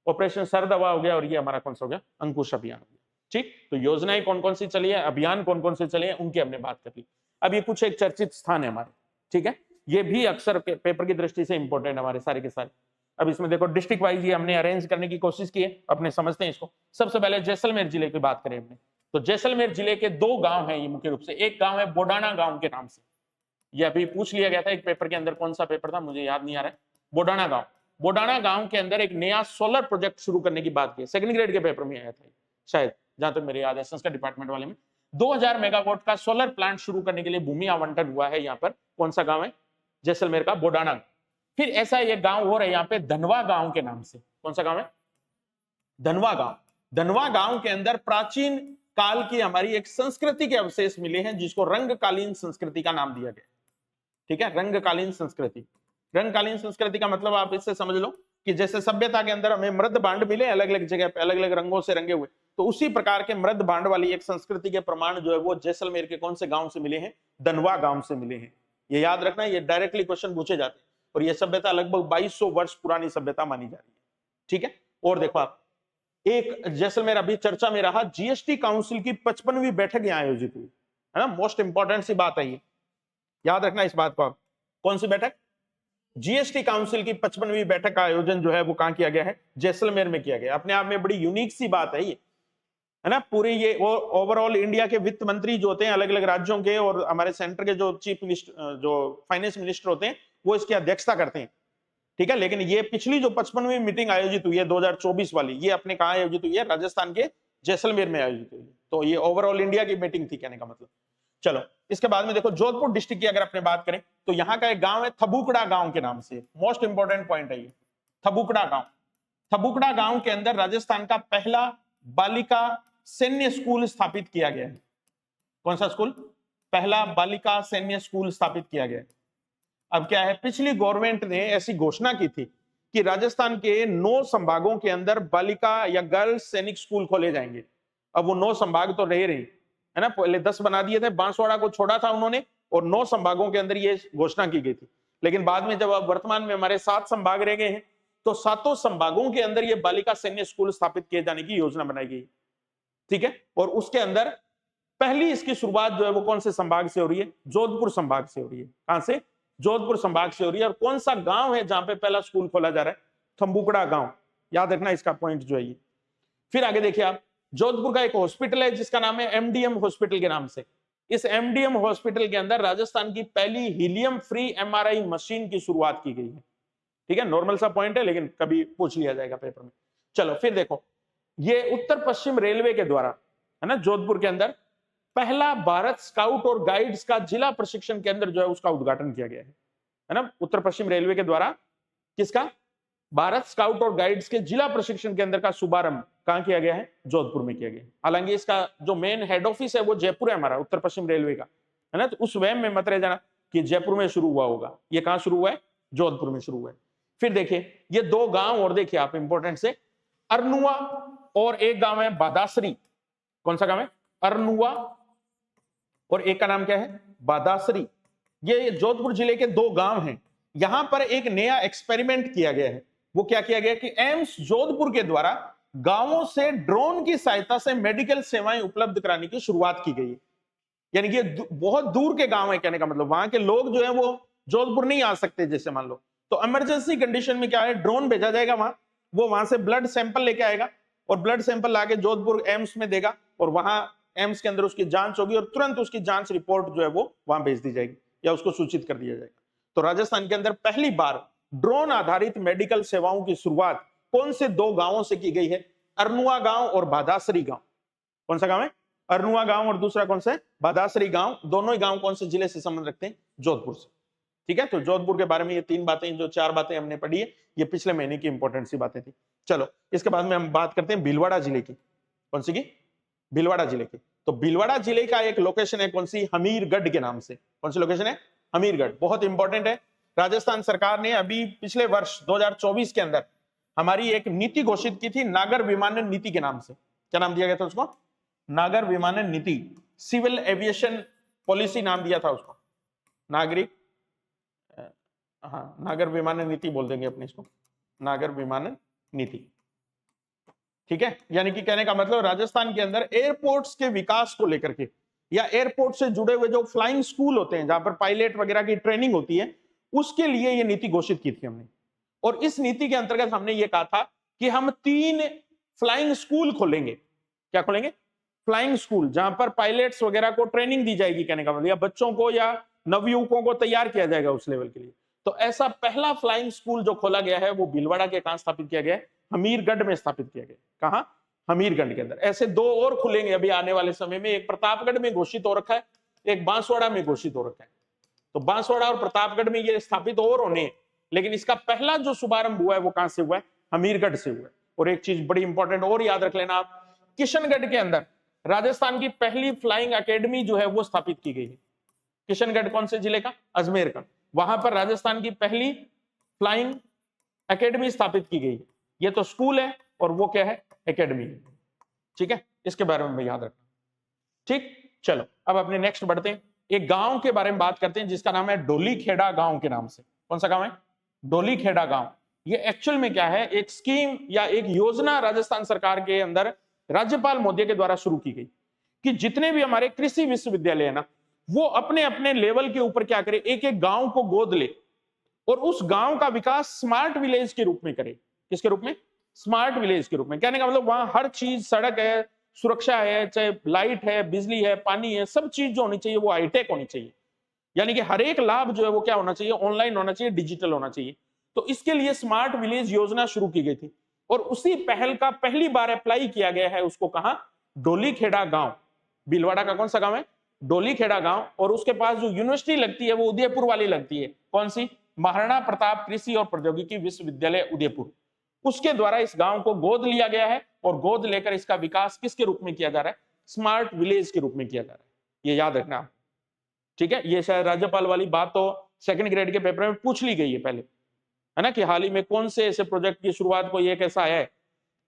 ऑपरेशन शरद हवा हो गया, और ये हमारा कौन सा हो गया? अंकुश अभियान हो गया, ठीक। तो योजनाएं कौन कौन सी चली है, अभियान कौन कौन से चले हैं, उनकी हमने बात कर ली। अब ये कुछ एक चर्चित स्थान है हमारे, ठीक है। ये भी अक्सर पेपर की दृष्टि से इंपॉर्टेंट हमारे सारे के सारे। अब इसमें देखो डिस्ट्रिक्ट वाइज ये हमने अरेंज करने की कोशिश की है, अपने समझते हैं इसको। सबसे पहले जैसलमेर जिले की बात करें हमने, तो जैसलमेर जिले के 2 गांव हैं ये मुख्य रूप से। एक गांव है बोडाना गांव के नाम से, ये अभी पूछ लिया गया था एक पेपर के अंदर, कौन सा पेपर था मुझे याद नहीं आ रहा है। बोडाना गांव, बोडाना गांव के अंदर एक नया सोलर प्रोजेक्ट शुरू करने की बात की, सेकंड ग्रेड के पेपर में आया था शायद, जहां तक मेरे याद है संस्कृत डिपार्टमेंट वाले में। 2000 मेगावाट का सोलर प्लांट शुरू करने के लिए भूमि आवंटन हुआ है यहाँ पर। कौन सा गांव है? जैसलमेर का बोडाना। फिर ऐसा एक गांव और है यहाँ पे धनवा गांव के नाम से। कौन सा गांव है? धनवा गांव। धनवा गांव के अंदर प्राचीन काल की हमारी एक संस्कृति के अवशेष मिले हैं, जिसको रंगकालीन संस्कृति का नाम दिया गया। ठीक है, रंगकालीन संस्कृति। रंगकालीन संस्कृति का मतलब आप इससे समझ लो कि जैसे सभ्यता के अंदर हमें मृद भांड मिले अलग अलग जगह पे, अलग अलग रंगों से रंगे हुए, तो उसी प्रकार के मृद भांड वाली एक संस्कृति के प्रमाण जो है वो जैसलमेर के कौन से गांव से मिले हैं? धनवा गांव से मिले हैं। ये याद रखना, ये डायरेक्टली क्वेश्चन पूछे जाते हैं। और ये सभ्यता लगभग 2200 वर्ष पुरानी सभ्यता मानी जा रही है। ठीक है, और देखो आप, एक जैसलमेर अभी चर्चा में रहा, जीएसटी काउंसिल की 55वीं बैठक यहाँ आयोजित हुई है ना। मोस्ट इंपॉर्टेंट सी बात है ये, याद रखना इस बात को आप। कौन सी बैठक? जीएसटी काउंसिल की 55वीं बैठक का आयोजन जो है वो कहां किया गया है? जैसलमेर में किया गया। अपने आप में बड़ी यूनिक सी बात है ये, है ना। पूरे ये ओवरऑल इंडिया के वित्त मंत्री जो होते हैं अलग अलग राज्यों के, और हमारे सेंटर के जो चीफ मिनिस्टर, जो फाइनेंस मिनिस्टर होते हैं, वो इसकी अध्यक्षता करते हैं। ठीक है, लेकिन ये पिछली जो 55वीं मीटिंग आयोजित हुई है 2024 वाली, ये अपने कहां आयोजित हुई है? राजस्थान के जैसलमेर में आयोजित हुई है। तो ये ओवरऑल इंडिया की मीटिंग थी, कहने का मतलब। चलो, इसके बाद में देखो जोधपुर डिस्ट्रिक्ट की अगर अपने बात करें तो यहाँ का एक गांव है थबुकड़ा गांव के नाम से। मोस्ट इंपोर्टेंट पॉइंट है ये, थबुकड़ा गांव। थबुकड़ा गांव के अंदर राजस्थान का पहला बालिका सैन्य स्कूल स्थापित किया गया है। कौन सा स्कूल? पहला बालिका सैन्य स्कूल स्थापित किया गया है। अब क्या है, पिछली गवर्नमेंट ने ऐसी घोषणा की थी कि राजस्थान के 9 संभागों के अंदर बालिका या गर्ल्स सैनिक स्कूल खोले जाएंगे। अब वो 9 संभाग तो रह रही है ना, पहले 10 बना दिए थे, बांसवाड़ा को छोड़ा था उन्होंने, और 9 संभागों के अंदर ये घोषणा की गई थी। लेकिन बाद में जब अब वर्तमान में हमारे 7 संभाग रह गए हैं, तो 7 संभागों के अंदर ये बालिका सैन्य स्कूल स्थापित किए जाने की योजना बनाई गई। ठीक है, और उसके अंदर पहली इसकी शुरुआत जो है वो कौन से संभाग से हो रही है? जोधपुर संभाग से हो रही है। कहां से? जोधपुर संभाग से हो रही है। और कौन सा गांव है जहां पे पहला स्कूल खोला जा रहा है? थम्बुकड़ा गांव। याद रखना इसका पॉइंट जो है ये। फिर आगे देखिए आप, जोधपुर का एक हॉस्पिटल है जिसका नाम है एमडीएम हॉस्पिटल के नाम से। इस एमडीएम हॉस्पिटल के अंदर राजस्थान की पहली हीलियम फ्री एमआरआई मशीन की शुरुआत की गई है। ठीक है, नॉर्मल सा पॉइंट है लेकिन कभी पूछ लिया जाएगा पेपर में। चलो फिर देखो, ये उत्तर पश्चिम रेलवे के द्वारा, है ना, जोधपुर के अंदर पहला भारत स्काउट और गाइड्स का जिला प्रशिक्षण केंद्र जो है उसका उद्घाटन किया गया है ना। उत्तर पश्चिम रेलवे के द्वारा किसका? भारत स्काउट और गाइड्स के जिला प्रशिक्षण केंद्र का शुभारंभ कहां किया गया है? जोधपुर में किया गया। हालांकि इसका जो मेन हेड ऑफिस है वो जयपुर है हमारा, उत्तर पश्चिम रेलवे का, है ना। तो उस वहम में मत रह जाना कि जयपुर में शुरू हुआ होगा, ये कहां शुरू हुआ है? जोधपुर में शुरू हुआ है। फिर देखिए ये 2 गांव और देखिए आप इंपोर्टेंट से, अरनुआ और एक गांव है बादासरी। कौन सा गांव है? अरनुआ, और एक का नाम क्या है? बादासरी। ये जोधपुर जिले के 2 गांव हैं। यहां पर एक नया एक्सपेरिमेंट किया गया है। वो क्या किया गया कि एम्स जोधपुर के द्वारा गांवों से ड्रोन की सहायता से मेडिकल सेवाएं उपलब्ध कराने की शुरुआत की गई है। यानी कि बहुत दूर के गांव है, कहने का मतलब वहां के लोग जो है वो जोधपुर नहीं आ सकते। जैसे मान लो तो इमरजेंसी कंडीशन में क्या है, ड्रोन भेजा जाएगा वहां, वो वहां से ब्लड सैंपल लेके आएगा और ब्लड सैंपल लाके जोधपुर एम्स में देगा, और वहां एम्स के अंदर उसकी जांच होगी और तुरंत उसकी जांच रिपोर्ट जो है वो वहां भेज दी जाएगी या उसको सूचित कर दिया जाएगा। तो राजस्थान के अंदर पहली बार ड्रोन आधारित मेडिकल सेवाओं की शुरुआत कौन से 2 गांवों से की गई है? अरनुआ गांव और बादासरी गांव। कौन सा गांव है? अरनुआ गांव, और दूसरा कौन सा है? बादासरी गांव। दोनों ही गांव कौन से जिले से संबंध रखते हैं? जोधपुर से। ठीक है, तो जोधपुर के बारे में ये 3 बातें, जो 4 बातें हमने पढ़ी है, ये पिछले महीने की इंपॉर्टेंट सी बातें थी। चलो इसके बाद में हम बात करते हैं भीलवाड़ा जिले की। कौन सी की? भीलवाड़ा जिले की। तो भीलवाड़ा जिले का एक लोकेशन है, कौन सी? हमीरगढ़ के नाम से। कौन सी लोकेशन है? हमीरगढ़। बहुत इंपॉर्टेंट है। राजस्थान सरकार ने अभी पिछले वर्ष 2024 के अंदर हमारी एक नीति घोषित की थी, नागर विमानन नीति के नाम से। क्या नाम दिया गया था उसको? नागर विमानन नीति, सिविल एविएशन पॉलिसी नाम दिया था उसको। नागरिक, हाँ, नागर विमानन नीति बोल देंगे अपने इसको, नागर विमानन नीति। ठीक है, यानी कि कहने का मतलब राजस्थान के अंदर एयरपोर्ट्स के विकास को लेकर के, या एयरपोर्ट से जुड़े हुए जो फ्लाइंग स्कूल होते हैं जहां पर पायलट वगैरह की ट्रेनिंग होती है, उसके लिए ये नीति घोषित की थी हमने। और इस नीति के अंतर्गत हमने ये कहा था कि हम 3 फ्लाइंग स्कूल खोलेंगे। क्या खोलेंगे? फ्लाइंग स्कूल, जहां पर पायलट्स वगैरह को ट्रेनिंग दी जाएगी, कहने का मतलब, या बच्चों को या नवयुवकों को तैयार किया जाएगा उस लेवल के लिए। तो ऐसा पहला फ्लाइंग स्कूल जो खोला गया है वो भीलवाड़ा के कहां स्थापित किया गया है? हमीरगढ़ में स्थापित किया गया। कहां? हमीरगढ़ के अंदर। ऐसे 2 और खुलेंगे अभी आने वाले समय में, एक प्रतापगढ़ में घोषित हो रखा है, एक बांसवाड़ा में घोषित हो रखा है। तो बांसवाड़ा और प्रतापगढ़ में ये स्थापित और होने हैं, लेकिन इसका पहला जो शुभारंभ हुआ है वो कहां से हुआ है? हमीरगढ़ से हुआ है। और एक चीज बड़ी इंपॉर्टेंट और याद रख लेना आप, किशनगढ़ के अंदर राजस्थान की पहली फ्लाइंग एकेडमी जो है वो स्थापित की गई है। किशनगढ़ कौन से जिले का? अजमेर का। वहां पर राजस्थान की पहली फ्लाइंग एकेडमी स्थापित की गई है। ये तो स्कूल है और वो क्या है? एकेडमी है। ठीक है, इसके बारे में याद रखना। ठीक, चलो अब अपने नेक्स्ट बढ़ते हैं। एक गांव के बारे में बात करते हैं जिसका नाम है डोलीखेड़ा गांव के नाम से। कौन सा गांव है? डोलीखेड़ा गांव। ये एक्चुअल में क्या है? एक स्कीम या एक योजना राजस्थान सरकार के अंदर राज्यपाल महोदय के द्वारा शुरू की गई कि जितने भी हमारे कृषि विश्वविद्यालय है ना, वो अपने अपने लेवल के ऊपर क्या करे? एक एक गांव को गोद ले और उस गांव का विकास स्मार्ट विलेज के रूप में करे। किसके रूप में? स्मार्ट विलेज के रूप में। कहने का मतलब वहां हर चीज, सड़क है, सुरक्षा है, चाहे लाइट है, बिजली है, पानी है, सब चीज जो होनी चाहिए वो हाईटेक होनी चाहिए। यानी कि हर एक लाभ जो है वो क्या होना चाहिए? ऑनलाइन होना चाहिए, डिजिटल होना चाहिए। तो इसके लिए स्मार्ट विलेज योजना शुरू की गई थी और उसी पहल का पहली बार अप्लाई किया गया है। उसको कहां? डोलीखेड़ा गांव। भीलवाड़ा का कौन सा गांव है? डोलीखेड़ा गांव। और उसके पास जो यूनिवर्सिटी लगती है वो उदयपुर वाली लगती है। कौन सी? महाराणा प्रताप कृषि और प्रौद्योगिकी विश्वविद्यालय उदयपुर। उसके द्वारा इस गांव को गोद लिया गया है और गोद लेकर इसका विकास किसके रूप में किया जा रहा है? स्मार्ट विलेज के रूप में किया जा रहा है। ये याद रखना। ठीक है, ये शायद राज्यपाल वाली बात तो सेकंड ग्रेड के पेपर में पूछ ली गई है पहले, है ना, कि हाल ही में कौन से ऐसे प्रोजेक्ट की शुरुआत कोई एक ऐसा है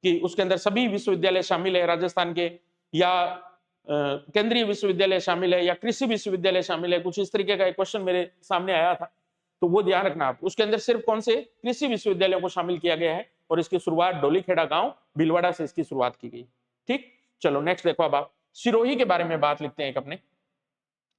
कि उसके अंदर सभी विश्वविद्यालय शामिल है राजस्थान के, या केंद्रीय विश्वविद्यालय शामिल है, या कृषि विश्वविद्यालय शामिल है। कुछ इस तरीके का एक क्वेश्चन मेरे सामने आया था, तो वो ध्यान रखना आप। उसके अंदर सिर्फ कौन से कृषि विश्वविद्यालयों को शामिल किया गया है और इसकी शुरुआत डोलीखेड़ा गांव भीलवाड़ा से इसकी शुरुआत की गई। ठीक, चलो नेक्स्ट देखो। अब आप सिरोही के बारे में बात लिखते हैं। एक अपने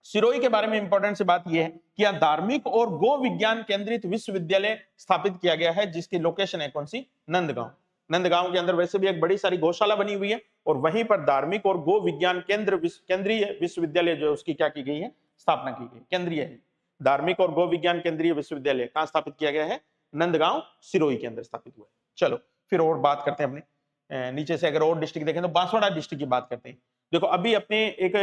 सिरोही के बारे में इंपॉर्टेंट सी बात यह है कि यहां धार्मिक और गो विज्ञान केंद्रित विश्वविद्यालय स्थापित किया गया है, जिसकी लोकेशन है कौन सी? नंदगांव। नंदगांव के अंदर वैसे भी एक बड़ी सारी गौशाला बनी हुई है और वहीं पर धार्मिक और गो विज्ञान केंद्रीय विश्वविद्यालय जो है उसकी क्या की गई है? स्थापना की गई। केंद्रीय है, धार्मिक और गो विज्ञान केंद्रीय विश्वविद्यालय कहां स्थापित किया गया है? नंदगांव सिरोही के अंदर स्थापित हुआ है। चलो फिर और बात करते हैं अपने नीचे से। अगर और डिस्ट्रिक्ट देखें तो बांसवाड़ा डिस्ट्रिक्ट की बात करते हैं। देखो अभी अपने एक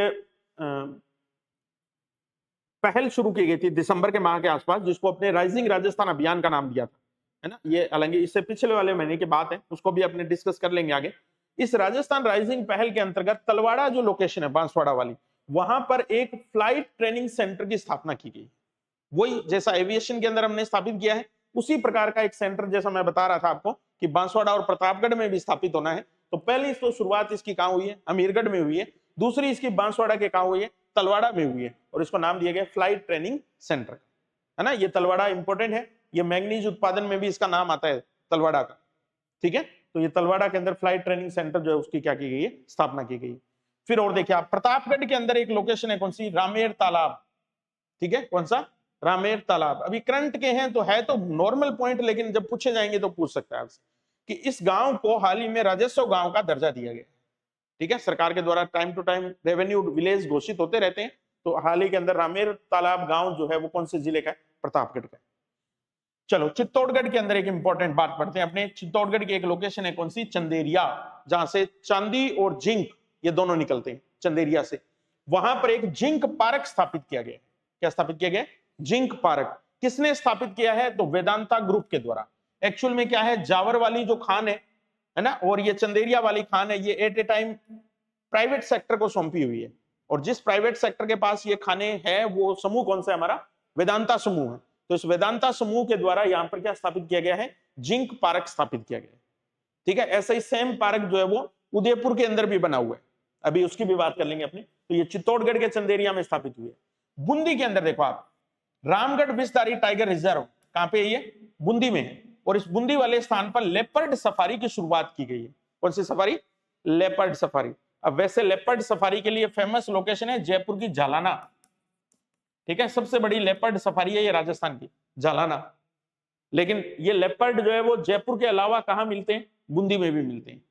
पहल शुरू की गई थी दिसंबर के माह के आसपास, जिसको अपने राइजिंग राजस्थान अभियान का नाम दिया था, है ना। ये हालांकि इससे पिछले वाले महीने की बात है, उसको भी अपने डिस्कस कर लेंगे आगे। इस राजस्थान राइजिंग पहल के अंतर्गत तलवाड़ा जो लोकेशन है बांसवाड़ा वाली, वहां पर एक फ्लाइट ट्रेनिंग सेंटर की स्थापना की गई। वही जैसा एविएशन के अंदर हमने स्थापित किया है, उसी प्रकार का एक सेंटर, जैसा मैं बता रहा था आपको कि बांसवाड़ा और प्रतापगढ़ में भी स्थापित होना है। तो पहली तो शुरुआत इसकी कहां हुई है? अमीरगढ़ में हुई है। दूसरी इसकी बांसवाड़ा के कहां हुई है? तलवाड़ा में हुई है। और इसको नाम दिया गया फ्लाइट ट्रेनिंग सेंटर, है ना। ये तलवाड़ा इंपॉर्टेंट है, ये मैंगनीज उत्पादन में भी इसका नाम आता है तलवाड़ा का। ठीक है, तो ये तलवाड़ा के अंदर फ्लाइट ट्रेनिंग सेंटर जो है उसकी क्या की गई है? स्थापना की गई। फिर और देखिए आप, प्रतापगढ़ के अंदर एक लोकेशन है कौन सी? रामेर तालाब। ठीक है, कौन सा? रामेर तालाब। अभी करंट के हैं तो है तो नॉर्मल पॉइंट, लेकिन जब पूछे जाएंगे तो पूछ सकता है आपसे कि इस गांव को हाल ही में राजस्व गांव का दर्जा दिया गया। ठीक है, सरकार के द्वारा time to time revenue village घोषित होते रहते हैं। तो हाल ही के अंदर रामेर तालाब गांव जो है वो कौन से जिले का है? प्रतापगढ़ का। चलो चित्तौड़गढ़ के अंदर एक इंपॉर्टेंट बात पढ़ते हैं अपने। चित्तौड़गढ़ की एक लोकेशन है कौन सी? चंदेरिया, जहां से चांदी और जिंक ये दोनों निकलते हैं चंदेरिया से। वहां पर एक जिंक पार्क स्थापित किया गया। क्या स्थापित किया गया? Zinc park. किसने स्थापित किया है? तो वेदांता ग्रुप के द्वारा। एक्चुअल में क्या है, जावर वाली जो खान है ना, और ये चंदेरिया वाली खान है, ये at a time private sector को सौंपी हुई है। और जिस प्राइवेट सेक्टर के पास ये खाने हैं वो समूह कौन सा है? हमारा वेदांता समूह है। तो इस वेदांता समूह के द्वारा यहां पर क्या स्थापित किया गया है? जिंक पार्क स्थापित किया गया है। ठीक है, ऐसा ही सेम पार्क जो है वो उदयपुर के अंदर भी बना हुआ है, अभी उसकी भी बात कर लेंगे अपनी। तो ये चित्तौड़गढ़ के चंदेरिया में स्थापित हुई है। बूंदी के अंदर देखो आप, रामगढ़ विस्तारी टाइगर रिजर्व कहां पे? ये बूंदी में है। और इस बूंदी वाले स्थान पर लेपर्ड सफारी की शुरुआत की गई है। कौन सी सफारी? Leopard safari. अब वैसे लेपर्ड सफारी के लिए फेमस लोकेशन है जयपुर की जालाना। ठीक है, सबसे बड़ी लेपर्ड सफारी है ये राजस्थान की, जालाना। लेकिन ये लेपर्ड जो है वो जयपुर के अलावा कहाँ मिलते हैं, बूंदी में भी मिलते हैं,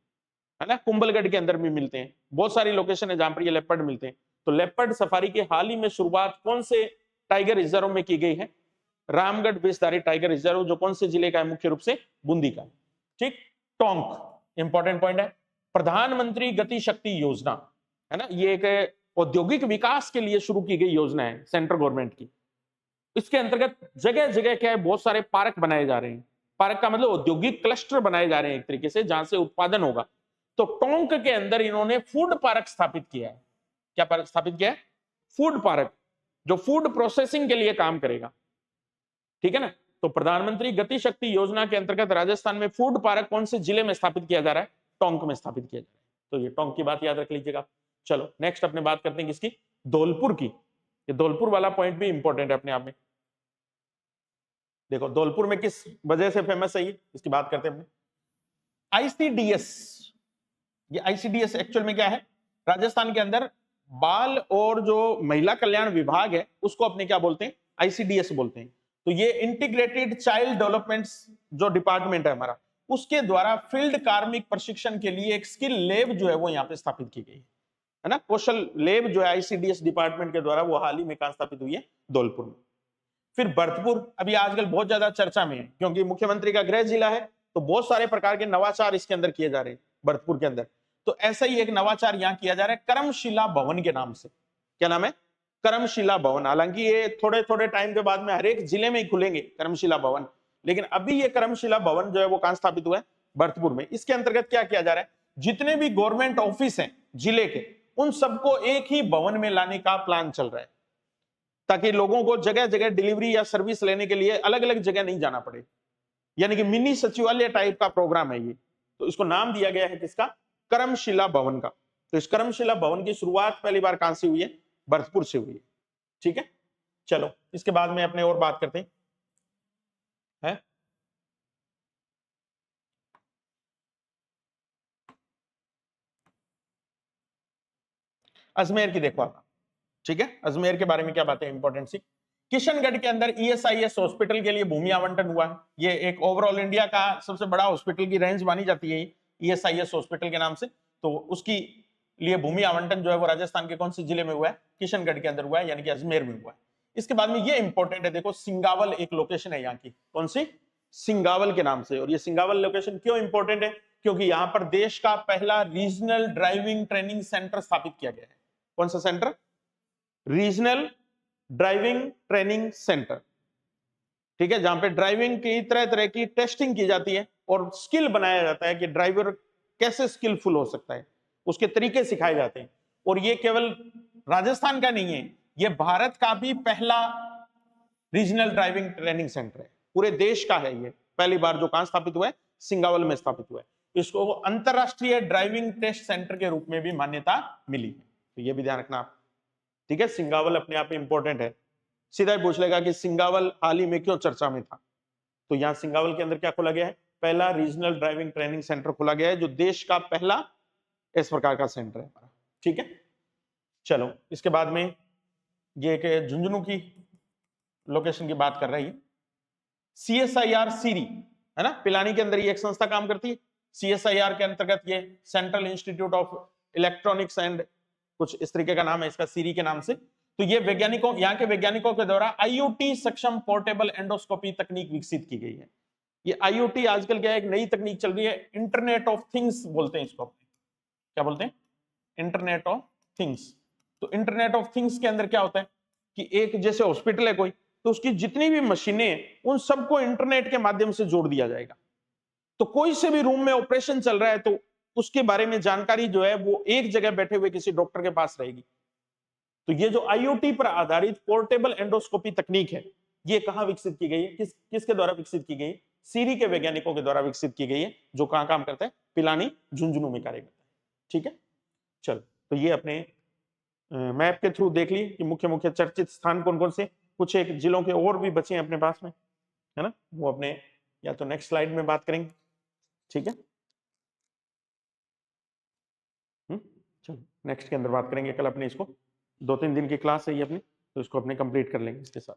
है ना, कुंभलगढ़ के अंदर भी मिलते हैं, बहुत सारी लोकेशन है जहां पर ये लेपर्ड मिलते हैं। तो लेपर्ड सफारी की हाल ही में शुरुआत कौन से टाइगर रिजर्व में की गई है, रामगढ़ बेसधारी टाइगर रिजर्व, जो कौन से जिले का है, मुख्य रूप से बूंदी का। ठीक, टोंक इंपॉर्टेंट पॉइंट है। प्रधानमंत्री गति शक्ति योजना, है ना, ये एक औद्योगिक विकास के लिए शुरू की गई योजना है सेंट्रल गवर्नमेंट की। इसके अंतर्गत जगह जगह क्या है, बहुत सारे पार्क बनाए जा रहे हैं। पार्क का मतलब औद्योगिक क्लस्टर बनाए जा रहे हैं एक तरीके से, जहां से उत्पादन होगा। तो टोंक के अंदर इन्होंने फूड पार्क स्थापित किया है। क्या पार्क स्थापित किया है, फूड पार्क, जो फूड प्रोसेसिंग के लिए काम करेगा। ठीक है ना, तो प्रधानमंत्री गति शक्ति योजना के अंतर्गत राजस्थान में फूड पार्क कौन से जिले में स्थापित किया जा रहा है, टोंक में स्थापित किया जा रहा है। तो ये टोंक की बात याद रख लीजिएगा। चलो नेक्स्ट अपने बात करते हैं किसकी, धौलपुर की। ये धौलपुर वाला पॉइंट भी इंपॉर्टेंट है अपने आप में। देखो धौलपुर में किस वजह से फेमस है ये, इसकी बात करते हैं। आईसीडीएस, ये आईसीडीएस एक्चुअल में क्या है, राजस्थान के अंदर बाल और जो महिला कल्याण विभाग है उसको अपने क्या बोलते हैं, आईसीडीएस बोलते हैं। तो ये इंटीग्रेटेड चाइल्ड डेवलपमेंट जो डिपार्टमेंट है हमारा, उसके द्वारा फील्ड कार्मिक प्रशिक्षण के लिए एक स्किल लैब जो है वो यहाँ पे स्थापित की गई है ना, कौशल लैब जो है आईसीडीएस डिपार्टमेंट के द्वारा, वो हाल ही में कहां स्थापित हुई है, धौलपुर में। फिर भरतपुर अभी आजकल बहुत ज्यादा चर्चा में है, क्योंकि मुख्यमंत्री का गृह जिला है, तो बहुत सारे प्रकार के नवाचार इसके अंदर किए जा रहे हैं भरतपुर के अंदर। तो ऐसा ही एक नवाचार यहाँ किया जा रहा है कर्मशिला भवन के नाम से। क्या नाम है, कर्मशिला भवन। हालांकि ये थोड़े थोड़े टाइम के बाद में हर एक जिले में ही खुलेंगे कर्मशिला भवन, लेकिन अभी ये कर्मशिला भवन जो है वो कहां स्थापित हुआ है, भरतपुर में। इसके अंतर्गत क्या किया जा रहा है, जितने भी गवर्नमेंट ऑफिस हैं जिले के, उन सबको एक ही भवन में लाने का प्लान चल रहा है, ताकि लोगों को जगह जगह डिलीवरी या सर्विस लेने के लिए अलग अलग जगह नहीं जाना पड़े। यानी कि मिनी सचिवालय टाइप का प्रोग्राम है ये। तो इसको नाम दिया गया है किसका, कर्मशिला भवन का। तो इस कर्मशिला भवन की शुरुआत पहली बार कहां से हुई है, भरतपुर से हुई है। ठीक है, चलो इसके बाद में अपने और बात करते हैं, है? अजमेर की देखो आप। ठीक है, अजमेर के बारे में क्या बातें इंपॉर्टेंट सी, किशनगढ़ के अंदर ईएसआईएस हॉस्पिटल के लिए भूमि आवंटन हुआ है। ये एक ओवरऑल इंडिया का सबसे बड़ा हॉस्पिटल की रेंज मानी जाती है ईएसआईएस हॉस्पिटल के नाम से। तो उसकी लिए भूमि आवंटन जो है वो राजस्थान के कौन से जिले में हुआ है, किशनगढ़ के अंदर हुआ है, यानी कि अजमेर में हुआ है। इसके बाद में ये इंपॉर्टेंट है, देखो सिंगावल एक लोकेशन है यहाँ की, कौन सी, सिंगावल के नाम से। और ये सिंगावल लोकेशन क्यों इंपॉर्टेंट है, क्योंकि यहाँ पर देश का पहला रीजनल ड्राइविंग ट्रेनिंग सेंटर स्थापित किया गया है। कौन सा centre, regional driving training centre. ठीक है, जहां पे ड्राइविंग की तरह तरह की टेस्टिंग की जाती है और स्किल बनाया जाता है कि ड्राइवर कैसे स्किलफुल हो सकता है, उसके तरीके सिखाए जाते हैं। और ये केवल राजस्थान का नहीं है, ये भारत का भी पहला रीजनल ड्राइविंग ट्रेनिंग सेंटर है, पूरे देश का है। ये पहली बार जो कहां स्थापित हुआ है, सिंगावल में स्थापित हुआ है। इसको अंतरराष्ट्रीय ड्राइविंग टेस्ट सेंटर के रूप में भी मान्यता मिली है। तो ये भी ध्यान रखना आप। ठीक है, सिंगावल अपने आप में इंपॉर्टेंट है। सीधा ही पूछ लेगा कि सिंगावल हाल ही में क्यों चर्चा में था, तो यहाँ सिंगावल के अंदर क्या खोला गया है, पहला रीजनल ड्राइविंग ट्रेनिंग सेंटर खोला गया है, जो देश का पहला इस प्रकार का सेंटर है हमारा। ठीक है, चलो इसके बाद में ये एक झुंझुनू की लोकेशन की बात कर रही है, CSIR सीरी, है ना, पिलानी के अंदर ये एक संस्था काम करती है। CSIR के अंतर्गत ये central institute of electronics and कुछ इस तरीके का नाम है इसका, सीरी के नाम से। तो ये वैज्ञानिकों, यहाँ के वैज्ञानिकों के द्वारा IoT सक्षम पोर्टेबल एंडोस्कोपी तकनीक विकसित की गई है। ये IoT आजकल क्या है, एक नई तकनीक चल रही है, इंटरनेट ऑफ थिंग्स बोलते हैं इसको। क्या बोलते हैं, इंटरनेट ऑफ थिंग्स। तो इंटरनेट ऑफ थिंग्स के अंदर क्या होता है कि एक जैसे हॉस्पिटल है कोई, तो उसकी जितनी भी मशीनें हैं उन सबको इंटरनेट के माध्यम से जोड़ दिया जाएगा। तो कोई से भी रूम में ऑपरेशन चल रहा है तो उसके बारे में जानकारी जो है वो एक जगह बैठे हुए किसी डॉक्टर के पास रहेगी। तो ये जो IoT पर आधारित पोर्टेबल एंडोस्कोपी तकनीक है, ये कहां विकसित की गई है, किसके द्वारा विकसित की गई है, सीरी के वैज्ञानिकों के द्वारा विकसित की गई है, जो कहां काम करता है, पिलानी झुंझुनू में कार्य करता है। ठीक है, चलो तो ये अपने मैप के थ्रू देख लिए कि मुख्य मुख्य चर्चित स्थान कौन कौन से। कुछ एक जिलों के और भी बचे हैं अपने पास में, है ना, वो अपने या तो नेक्स्ट स्लाइड में बात करेंगे। ठीक है, चलो नेक्स्ट के अंदर बात करेंगे। कल अपने इसको 2-3 दिन की क्लास है ये अपनी, तो इसको अपने कंप्लीट कर लेंगे इसके साथ।